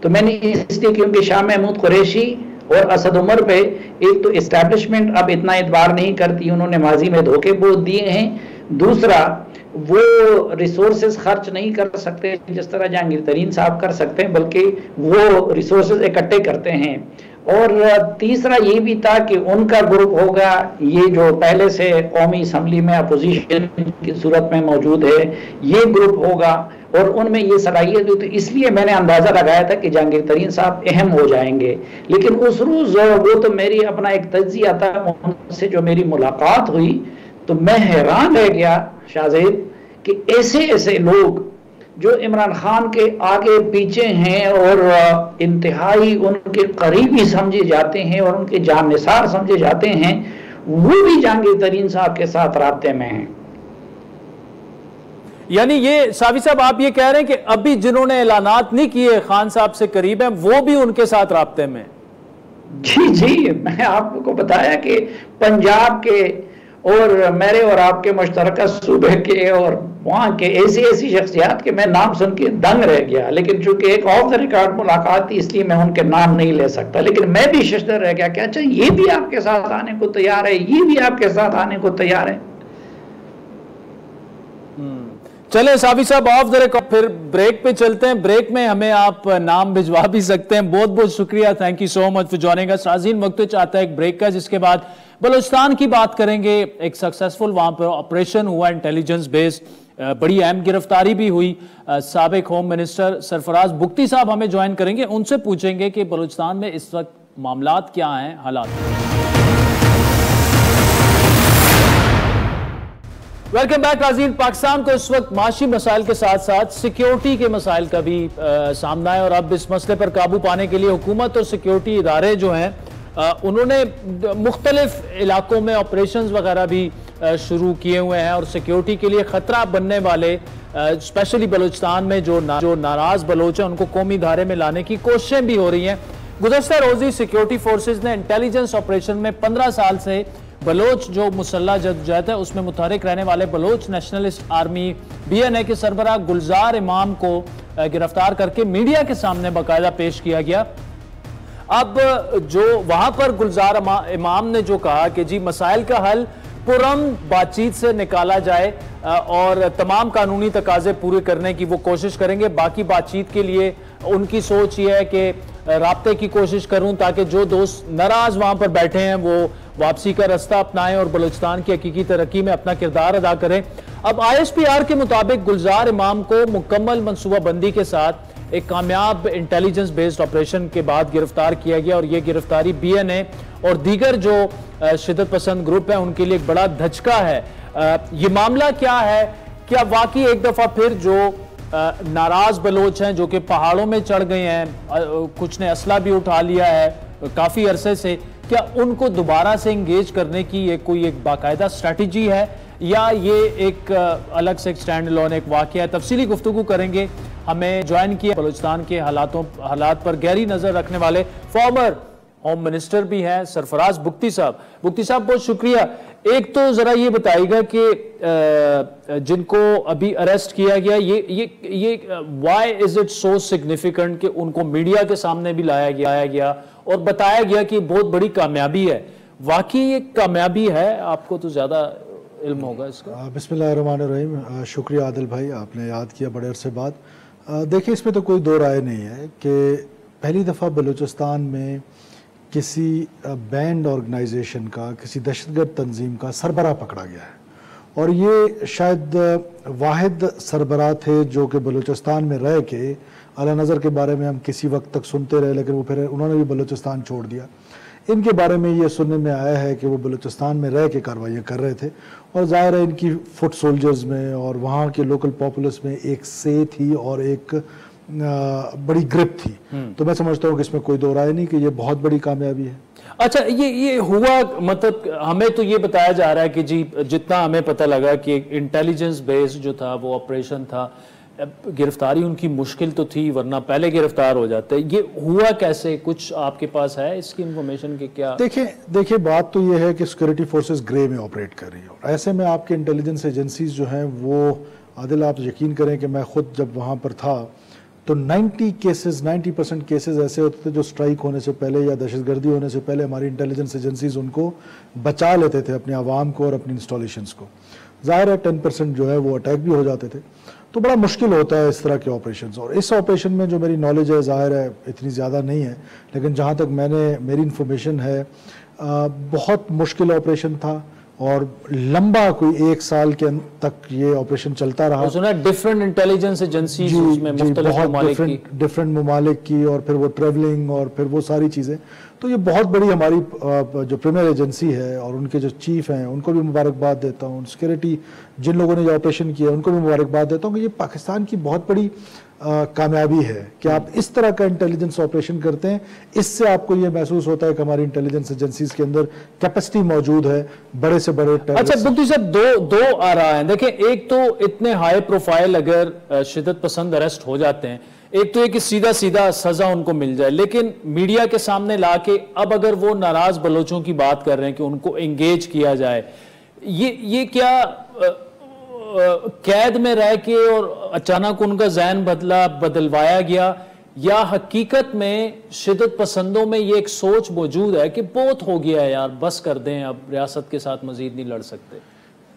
तो मैंने इसलिए क्योंकि शाह महमूद कुरैशी और असद उमर पे एक तो इस्टेब्लिशमेंट अब इतना एतबार नहीं करती, उन्होंने माजी में धोखे बहुत दिए हैं। दूसरा, वो रिसोर्सेज खर्च नहीं कर सकते जिस तरह जहांगीर तरीन साहब कर सकते हैं, बल्कि वो रिसोर्सेज इकट्ठे करते हैं। और तीसरा ये भी था कि उनका ग्रुप होगा, ये जो पहले से कौमी असम्बली में अपोजिशन की सूरत में मौजूद है, ये ग्रुप होगा और उनमें ये सलाहियत हुई। तो इसलिए मैंने अंदाजा लगाया था कि जहांगीर तरीन साहब अहम हो जाएंगे। लेकिन उस रोज वो तो मेरी अपना एक तज्जिया था, उनसे जो मेरी मुलाकात हुई तो मैं हैरान रह गया शाहजेब कि ऐसे ऐसे लोग जो इमरान खान के आगे पीछे हैं और इंतहाई उनके करीबी समझे जाते हैं और उनके जाननिसार समझे जाते हैं, वो भी जहांगीर तरीन साहब के साथ राब्ते में हैं। यानी ये सावी साहब आप ये कह रहे हैं कि अभी जिन्होंने ऐलानात नहीं किए खान साहब से करीब हैं, वो भी उनके साथ राब्ते में? जी जी, मैं आपको बताया कि पंजाब के और मेरे और आपके मुश्तरका सूबे के और वहाँ के ऐसी ऐसी शख्सियात के मैं नाम सुन के दंग रह गया। लेकिन चूंकि एक ऑफ द रिकॉर्ड मुलाकात थी इसलिए मैं उनके नाम नहीं ले सकता, लेकिन मैं भी शशदर रह गया कि अच्छा ये भी आपके साथ आने को तैयार है, ये भी आपके साथ आने को तैयार है। चले सावी साहब, ऑफ द रिकॉर्ड फिर ब्रेक पे चलते हैं। ब्रेक में हमें आप नाम भिजवा भी सकते हैं। बहुत बहुत शुक्रिया, thank you so much for joining us. नाज़रीन, वक्त चाहता है एक ब्रेक का, जिसके बाद बलूचिस्तान की बात करेंगे। एक सक्सेसफुल वहां पर ऑपरेशन हुआ इंटेलिजेंस बेस्ड, बड़ी अहम गिरफ्तारी भी हुई। साबिक होम मिनिस्टर सरफराज बुख्ती साहब हमें ज्वाइन करेंगे, उनसे पूछेंगे कि बलूचिस्तान में इस वक्त मामलात क्या हैं, हालात। वेलकम बैक नाज़रीन। पाकिस्तान को इस वक्त माशी मसाइल के साथ साथ सिक्योरिटी के मसाइल का भी सामना है, और अब इस मसले पर काबू पाने के लिए हुकूमत और सिक्योरिटी इदारे जो हैं उन्होंने मुख्तलिफ इलाकों में ऑपरेशंस वगैरह भी शुरू किए हुए हैं, और सिक्योरिटी के लिए ख़तरा बनने वाले स्पेशली बलूचिस्तान में जो नाराज़ बलोच हैं उनको कौमी धारे में लाने की कोशिशें भी हो रही हैं। गुज़श्ता रोज़ी सिक्योरिटी फोर्सेज ने इंटेलिजेंस ऑपरेशन में 15 साल से बलोच जो मुसल्ला जदोजहद है उसमें मुतहरिक रहने वाले बलोच नेशनलिस्ट आर्मी BNA के सरबराह गुलजार इमाम को गिरफ्तार करके मीडिया के सामने बाकायदा पेश किया गया। अब जो वहां पर गुलजार इमाम ने जो कहा कि जी मसाइल का हल पुरअमन बातचीत से निकाला जाए और तमाम कानूनी तकाजे पूरे करने की वो कोशिश करेंगे। बाकी बातचीत के लिए उनकी सोच ये है कि राब्ते की कोशिश करूं ताकि जो दोस्त नाराज वहां पर बैठे हैं वो वापसी का रास्ता अपनाएं और बलूचिस्तान की हकीकी तरक्की में अपना किरदार अदा करें। अब ISPR के मुताबिक गुलजार इमाम को मुकम्मल मनसूबाबंदी के साथ एक कामयाब इंटेलिजेंस बेस्ड ऑपरेशन के बाद गिरफ्तार किया गया, और यह गिरफ्तारी BNA और दीगर जो शिद्दत पसंद ग्रुप है उनके लिए एक बड़ा धचका है। ये मामला क्या है? क्या वाकई एक दफा फिर जो नाराज बलोच हैं जो कि पहाड़ों में चढ़ गए हैं, कुछ ने असला भी उठा लिया है काफी अरसे से, क्या उनको दोबारा से इंगेज करने की ये कोई एक बाकायदा स्ट्रैटेजी है या ये एक अलग से स्टैंड अलोन एक वाकया है? तफसीली गुफ्तगू करेंगे। हमें ज्वाइन किया बलूचिस्तान के हालात पर गहरी नजर रखने वाले फॉर्मर होम मिनिस्टर भी हैं सरफराज बुख्ती साहब। बुख्ती साहब बहुत शुक्रिया। एक तो जरा ये बताइएगा कि जिनको अभी अरेस्ट किया गया ये why is it so significant कि उनको मीडिया के सामने भी लाया गया और बताया गया कि बहुत बड़ी कामयाबी है? वाकई ये कामयाबी है? आपको तो ज्यादा इल्म होगा इसका। बिस्मिल्लाहिर्रहमानिर्रहीम। शुक्रिया आदिल भाई, आपने याद किया बड़े अरसे बाद। देखिए, इसमें तो कोई दो राय नहीं है कि पहली दफ़ा बलूचिस्तान में किसी बैंड ऑर्गेनाइजेशन का, किसी दहशतगर्द तंजीम का सरबराह पकड़ा गया है, और ये शायद वाहिद सरबराह थे जो कि बलूचिस्तान में रह के, अला नज़र के बारे में हम किसी वक्त तक सुनते रहे लेकिन वो फिर उन्होंने भी बलूचिस्तान छोड़ दिया। इनके बारे में ये सुनने में आया है कि वो बलूचिस्तान में रह के कार्रवाइयाँ कर रहे थे, और ज़ाहिर है इनकी फुट सोल्जर्स में और वहाँ के लोकल पॉपुलस में एक से थी और एक बड़ी ग्रिप थी। तो मैं समझता हूँ कि इसमें कोई दो राय नहीं कि ये बहुत बड़ी कामयाबी है। अच्छा, ये हुआ, मतलब हमें तो ये बताया जा रहा है कि जी जितना हमें पता लगा कि इंटेलिजेंस बेस्ड जो था वो ऑपरेशन था, गिरफ्तारी उनकी मुश्किल तो थी, वरना पहले गिरफ्तार हो जाते। ये हुआ कैसे, कुछ आपके पास है इसकी इंफॉर्मेशन कि क्या? देखिए बात तो ये है कि सिक्योरिटी फोर्सेस ग्रे में ऑपरेट कर रही है। ऐसे में आपके इंटेलिजेंस एजेंसीज जो हैं वो, आदिल आप यकीन करें कि मैं खुद जब वहाँ पर था तो 90% केसेस ऐसे होते थे जो स्ट्राइक होने से पहले या दहशतगर्दी होने से पहले हमारी इंटेलिजेंस एजेंसीज उनको बचा लेते थे, अपने आवाम को और अपनी इंस्टॉलेशंस को। ज़ाहिर है 10% जो है वो अटैक भी हो जाते थे, तो बड़ा मुश्किल होता है इस तरह के ऑपरेशंस। और इस ऑपरेशन में जो मेरी नॉलेज है, ज़ाहिर है इतनी ज़्यादा नहीं है, लेकिन जहाँ तक मेरी इंफॉर्मेशन है बहुत मुश्किल ऑपरेशन था और लंबा कोई 1 साल के तक ये ऑपरेशन चलता रहा। सुना डिफरेंट इंटेलिजेंस एजेंसीज में डिफरेंट ममालिक की, और फिर वो ट्रेवलिंग और फिर वो सारी चीज़ें। तो ये बहुत बड़ी हमारी जो प्रीमियर एजेंसी है और उनके जो चीफ हैं उनको भी मुबारकबाद देता हूँ। सिक्योरिटी जिन लोगों ने ये ऑपरेशन किया उनको भी मुबारकबाद देता हूँ कि ये पाकिस्तान की बहुत बड़ी कामयाबी है कि आप इस तरह का इंटेलिजेंस ऑपरेशन करते हैं। इससे आपको ये महसूस होता है कि हमारी इंटेलिजेंस एजेंसीज के अंदर कैपेसिटी मौजूद है बड़े से बड़े। अच्छा बुख्ती साहब, दो आ रहा है। देखिए, एक तो इतने हाई प्रोफाइल अगर शिद्दत पसंद अरेस्ट हो जाते हैं, एक तो एक सीधा सीधा सजा उनको मिल जाए, लेकिन मीडिया के सामने लाके अब अगर वो नाराज बलोचों की बात कर रहे हैं कि उनको एंगेज किया जाए, ये क्या कैद में रह के और अचानक उनका ज़हन बदलवाया गया, या हकीकत में शिद्दत पसंदों में ये एक सोच मौजूद है कि बहुत हो गया है यार, बस कर दें, अब रियासत के साथ मजीद नहीं लड़ सकते?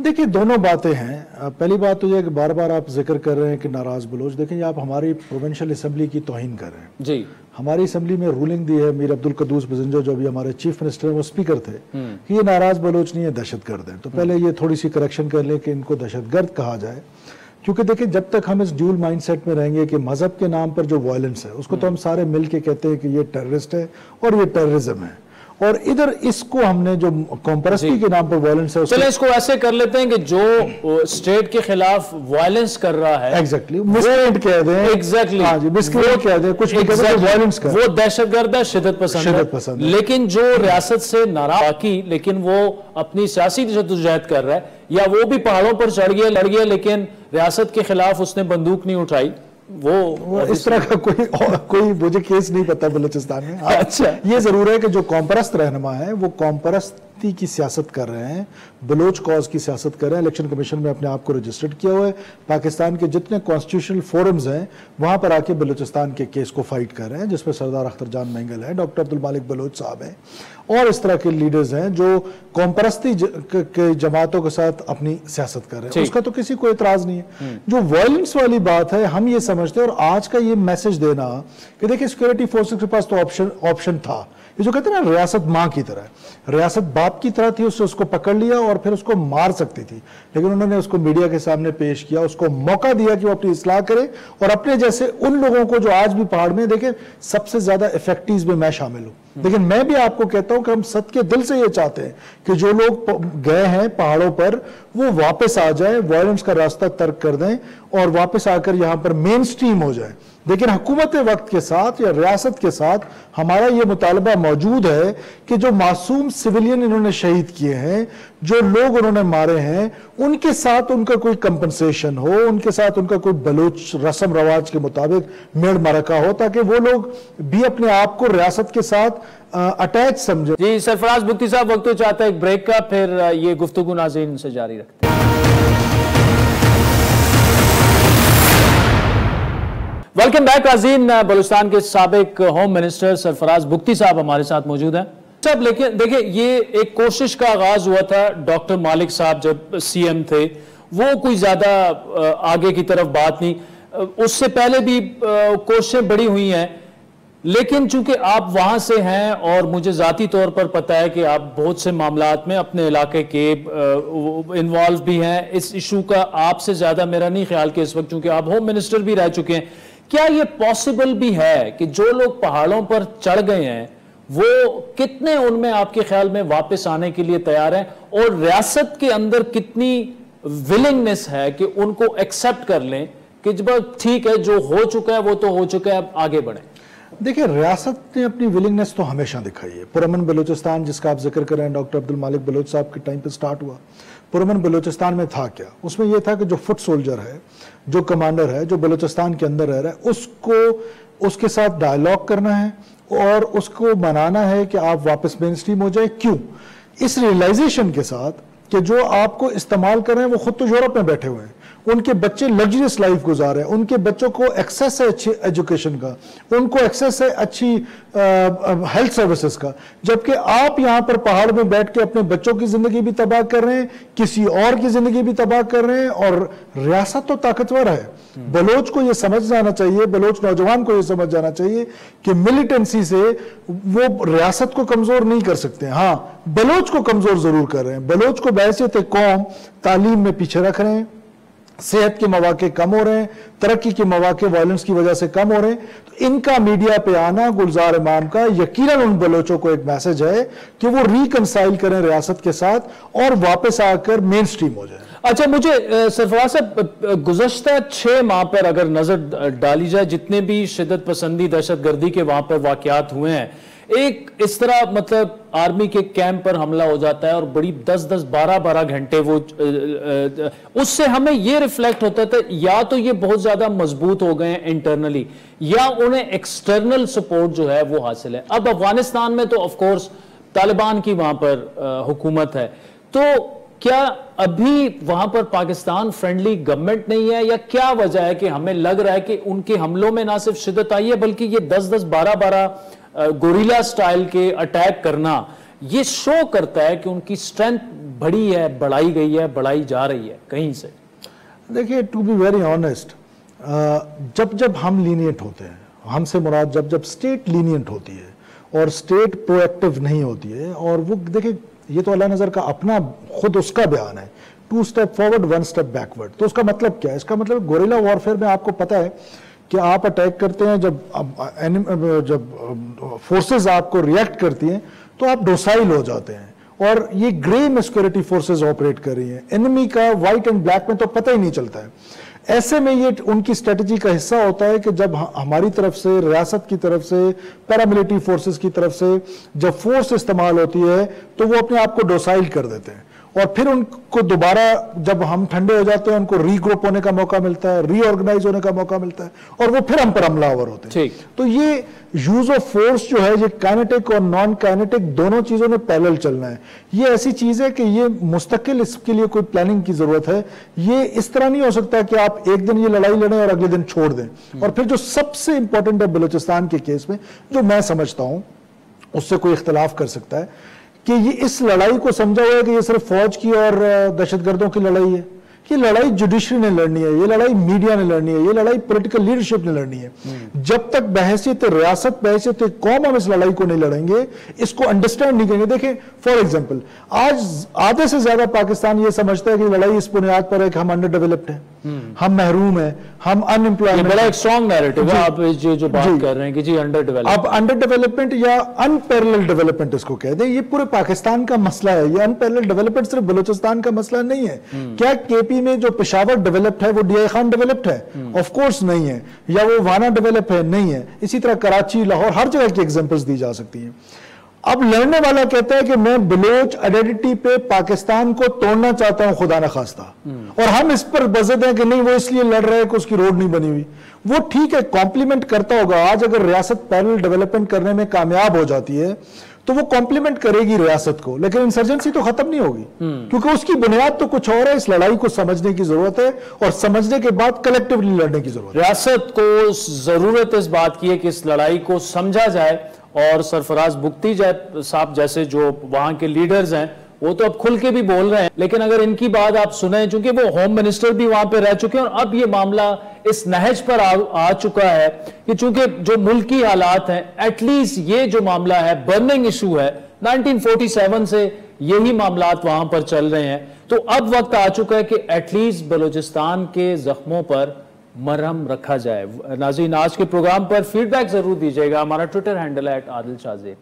देखिए दोनों बातें हैं। पहली बात तो यह है कि बार बार आप जिक्र कर रहे हैं कि नाराज बलोच। देखिए आप हमारी प्रोविंशियल असेंबली की तौहीन कर रहे हैं जी। हमारी असेंबली में रूलिंग दी है, मीर अब्दुल कद्दूस बजंजो जो अभी हमारे चीफ मिनिस्टर हैं वो स्पीकर थे, कि ये नाराज बलोच नहीं है, दहशतगर्द हैं। तो पहले ये थोड़ी सी करेक्शन कर लें कि इनको दहशतगर्द कहा जाए, क्योंकि देखिए जब तक हम इस ड्यूल माइंडसेट में रहेंगे कि मजहब के नाम पर जो वायलेंस है उसको तो हम सारे मिल के कहते हैं कि ये टेररिस्ट है और ये टेररिज्म है, और इधर इसको हमने जो कॉम्परस्टी के नाम पर वायलेंस है, चलो इसको ऐसे कर लेते हैं कि जो स्टेट के खिलाफ वायलेंस कर रहा है, एग्जैक्टली मिसक्रेंट कह दें, एग्जैक्टली हाँ जी मिसक्रेंट कह दें, कुछ वायलेंस कर, वो दहशतगर्द है, शिद्दत पसंद है। लेकिन जो रियासत से नाराज बाकी, लेकिन वो अपनी सियासी जद्दोजहद कर रहा है, या वो भी पहाड़ों पर चढ़ गया, लड़ गया, लेकिन रियासत के खिलाफ उसने बंदूक नहीं उठाई, वो इस तरह का कोई मुझे केस नहीं पता बलूचिस्तान में। अच्छा, ये जरूर है कि जो कॉम्परस्त रहनुमा है वो कॉम्परस्ती की सियासत कर रहे हैं, बलोच कॉज की सियासत कर रहे हैं। इलेक्शन कमीशन में अपने आप को रजिस्टर्ड किया हुआ है, पाकिस्तान के जितने कॉन्स्टिट्यूशनल फोरम्स हैं वहां पर आके बलूचिस्तान के केस को फाइट कर रहे हैं, जिसमें सरदार अख्तर जान महंगल है, डॉक्टर अब्दुल मालिक बलोच साहब हैं, और इस तरह के लीडर्स हैं जो कॉम्परस्ती के जमातों के साथ अपनी सियासत कर रहे हैं। उसका तो किसी को एतराज नहीं है। जो वायलेंस वाली बात है, हम ये समझते हैं, और आज का ये मैसेज देना कि देखिए सिक्योरिटी फोर्सेस के पास तो ऑप्शन था, ये जो कहते हैं ना रियासत माँ की तरह, रियासत बाप की तरह थी, उससे उसको पकड़ लिया और फिर उसको मार सकती थी, लेकिन उन्होंने उसको मीडिया के सामने पेश किया, उसको मौका दिया कि वो अपनी इस्लाह करे, और अपने जैसे उन लोगों को जो आज भी पहाड़ में, देखें सबसे ज्यादा इफेक्टिव में मैं शामिल हूं, लेकिन मैं भी आपको कहता हूं कि हम सद के दिल से ये चाहते हैं कि जो लोग गए हैं पहाड़ों पर वो वापस आ जाए, वायलेंस का रास्ता तर्क कर दें और वापस आकर यहां पर मेन स्ट्रीम हो जाए। लेकिन हुकूमत वक्त के साथ या रियासत के साथ हमारा ये मुतालबा मौजूद है कि जो मासूम सिविलियन इन्होंने शहीद किए हैं, जो लोग उन्होंने मारे हैं, उनके साथ उनका कोई कंपनसेशन हो, उनके साथ उनका कोई बलोच रस्म रवाज के मुताबिक मेड़ मरका हो, ताकि वो लोग भी अपने आप को रियासत के साथ अटैच समझे। जी सरफराज बुख्ती साहब, वक्त तो चाहता है एक ब्रेक का, फिर ये गुफ्तगू नाज़रीन से जारी रखते हैं। वेलकम बैक नाज़रीन, बलूचिस्तान के साबिक होम मिनिस्टर सरफराज बुख्ती साहब हमारे साथ मौजूद हैं। सब लेकिन देखिए ये एक कोशिश का आगाज हुआ था, डॉक्टर मालिक साहब जब सीएम थे वो कोई ज्यादा आगे की तरफ बात नहीं, उससे पहले भी कोशिशें बड़ी हुई हैं, लेकिन चूंकि आप वहां से हैं और मुझे जाती तौर पर पता है कि आप बहुत से मामलात में अपने इलाके के इन्वॉल्व भी हैं, इस इशू का आपसे ज्यादा मेरा नहीं ख्याल कि इस वक्त चूंकि आप होम मिनिस्टर भी रह चुके हैं, क्या ये पॉसिबल भी है कि जो लोग पहाड़ों पर चढ़ गए हैं वो कितने उनमें आपके ख्याल में वापस आने के लिए तैयार हैं, और रियासत के अंदर कितनी विलिंगनेस है कि उनको एक्सेप्ट कर लें कि जब ठीक है जो हो चुका है वो तो हो चुका है, अब आगे बढ़ें? देखिए रियासत ने अपनी विलिंगनेस तो हमेशा दिखाई है। पुरअमन बलूचिस्तान जिसका आप जिक्र कर रहे हैं, डॉक्टर अब्दुल मालिक बलोच साहब के टाइम पे स्टार्ट हुआ, पुरअमन बलूचिस्तान में था क्या? उसमें यह था कि जो फुट सोल्जर है, जो कमांडर है, जो बलूचिस्तान के अंदर रह रहा है, उसको उसके साथ डायलॉग करना है और उसको मनाना है कि आप वापस मेन स्ट्रीम हो जाए। क्यों? इस रियलाइजेशन के साथ कि जो आपको इस्तेमाल कर रहे हैं वो खुद तो यूरोप में बैठे हुए हैं, उनके बच्चे लग्जरियस लाइफ गुजार रहे हैं, उनके बच्चों को एक्सेस है अच्छी एजुकेशन का, उनको एक्सेस है अच्छी हेल्थ सर्विसेज का, जबकि आप यहां पर पहाड़ में बैठ के अपने बच्चों की जिंदगी भी तबाह कर रहे हैं, किसी और की जिंदगी भी तबाह कर रहे हैं। और रियासत तो ताकतवर है, बलोच को यह समझ जाना चाहिए, बलोच नौजवान को यह समझ जाना चाहिए कि मिलिटेंसी से वो रियासत को कमजोर नहीं कर सकते। हाँ, बलोच को कमजोर जरूर कर रहे हैं। बलोच को बहैसियत कौम तालीम में पीछे रख रहे हैं, सेहत के मौके कम हो रहे हैं, तरक्की के मौके वायलेंस की वजह से कम हो रहे हैं। तो इनका मीडिया पे आना, गुलजार इमाम का, यकीनन उन बलोचों को एक मैसेज है कि वो रिकंसाइल करें रियासत के साथ और वापस आकर मेन स्ट्रीम हो जाए। अच्छा, मुझे सरफराज साहब, गुज़श्ता 6 माह पर अगर नजर डाली जाए, जितने भी शिद्दत पसंदी दहशतगर्दी के वहां पर वाकयात हुए हैं, एक इस तरह मतलब आर्मी के कैंप पर हमला हो जाता है और बड़ी 10-10, 12-12 घंटे वो उससे हमें ये रिफ्लेक्ट होता था या तो ये बहुत ज्यादा मजबूत हो गए हैं इंटरनली या उन्हें एक्सटर्नल सपोर्ट जो है वो हासिल है। अब अफगानिस्तान में तो ऑफ कोर्स तालिबान की वहां पर हुकूमत है, तो क्या अभी वहां पर पाकिस्तान फ्रेंडली गवर्नमेंट नहीं है या क्या वजह है कि हमें लग रहा है कि उनके हमलों में ना सिर्फ शिद्दत आई है बल्कि ये 10-10, 12-12 गोरिल्ला स्टाइल के अटैक करना ये शो करता है कि उनकी स्ट्रेंथ बढ़ी है, बढ़ाई गई है, बढ़ाई जा रही है कहीं से। देखिए, टू बी वेरी ऑनेस्ट, जब जब हम लीनियंट होते हैं, हमसे मुराद जब जब स्टेट लीनियंट होती है और स्टेट प्रोएक्टिव नहीं होती है, और वो देखिए ये तो अल्लाह नजर का अपना खुद उसका बयान है, 2 स्टेप फॉरवर्ड 1 स्टेप बैकवर्ड। तो उसका मतलब क्या है? इसका मतलब गोरिल्ला वॉरफेयर में आपको पता है कि आप अटैक करते हैं, जब फोर्सेस आपको रिएक्ट करती हैं तो आप डोसाइल हो जाते हैं, और ये ग्रे में सिक्योरिटी फोर्सेस ऑपरेट कर रही हैं। एनिमी का व्हाइट एंड ब्लैक में तो पता ही नहीं चलता है। ऐसे में ये उनकी स्ट्रेटजी का हिस्सा होता है कि जब हमारी तरफ से, रियासत की तरफ से, पैरामिलिट्री फोर्सेस की तरफ से जब फोर्स इस्तेमाल होती है तो वो अपने आप को डोसाइल कर देते हैं, और फिर उनको दोबारा जब हम ठंडे हो जाते हैं उनको रीग्रुप होने का मौका मिलता है, रीऑर्गेनाइज होने का मौका मिलता है, और वो फिर हम पर हमलावर होते हैं। तो ये यूज ऑफ फोर्स जो है, ये काइनेटिक और नॉन काइनेटिक दोनों चीजों में पैरेलल चलना है। ये ऐसी चीज है कि ये मुस्तकिल, इसके लिए कोई प्लानिंग की जरूरत है। ये इस तरह नहीं हो सकता कि आप एक दिन ये लड़ाई लड़ें और अगले दिन छोड़ दें। और फिर जो सबसे इंपॉर्टेंट है बलूचिस्तान के केस में, जो मैं समझता हूं, उससे कोई इख्तलाफ कर सकता है कि ये इस लड़ाई को समझा हुआ है कि ये सिर्फ फौज की और दहशतगर्दों की लड़ाई है। ये लड़ाई जुडिशरी ने लड़नी है, ये लड़ाई मीडिया ने लड़नी है, ये लड़ाई पॉलिटिकल लीडरशिप ने लड़नी है। जब तक बहैसियत रियासत, बहैसियत कौम हम इस लड़ाई को नहीं लड़ेंगे, इसको अंडरस्टैंड नहीं करेंगे। देखें, फॉर एग्जांपल, आज आधे से ज्यादा पाकिस्तान ये समझता है कि लड़ाई इस बुनियाद पर है कि हम अंडर डेवलप्ड हैं, हम महरूम हैं, हम अनएम्प्लॉयमेंट। बड़ा एक स्ट्रॉन्ग नैरेटिव है आप जो बात कर रहे हैं कि जी अंडर डेवलपमेंट। अब अंडर डेवलपमेंट या अनपैरेलल डेवलपमेंट इसको कह दें, ये पूरे पाकिस्तान का मसला है। ये अनपैरेलल डेवलपमेंट सिर्फ बलूचिस्तान का मसला नहीं है। क्या केपी में जो पेशावर डेवलप्ड है वो डीआई खान डेवलप्ड है? ऑफ कोर्स नहीं है। या वो वाना डेवलप है? नहीं है। इसी तरह कराची, लाहौर, हर जगह की एग्जांपल्स दी जा सकती हैं। अब लड़ने वाला कहता है कि मैं बलोच आइडेंटिटी पे पाकिस्तान को तोड़ना चाहता हूं, खुदा न खास्ता, और हम इस पर बजद हैं कि नहीं, वो इसलिए लड़ रहे हैं कि उसकी रोड नहीं बनी हुई। वो ठीक है, कॉम्प्लीमेंट करता होगा। आज अगर रियासत पैरेलल डेवलपमेंट करने में कामयाब हो जाती है तो वो कॉम्प्लीमेंट करेगी रियासत को, लेकिन इंसर्जेंसी तो खत्म नहीं होगी, क्योंकि उसकी बुनियाद तो कुछ और है। इस लड़ाई को समझने की जरूरत है और समझने के बाद कलेक्टिवली लड़ने की जरूरत है। रियासत को जरूरत इस बात की है कि इस लड़ाई को समझा जाए, और सरफराज बुख्ती साहब जैसे जो वहां के लीडर्स हैं वो तो अब खुल के भी बोल रहे हैं, लेकिन अगर इनकी बात आप सुने, चूंकि वो होम मिनिस्टर भी वहां पे रह चुके हैं और अब ये मामला इस नहज पर आ चुका है कि चूंकि जो मुल्की हालात हैं, एटलीस्ट ये जो मामला है बर्निंग इशू है, 1947 से यही मामलात वहां पर चल रहे हैं, तो अब वक्त आ चुका है कि एटलीस्ट बलूचिस्तान के जख्मों पर मरहम रखा जाए। नाज़रीन, आज के प्रोग्राम पर फीडबैक जरूर दीजिएगा। हमारा ट्विटर हैंडल है @आदिल शाहज़ेब।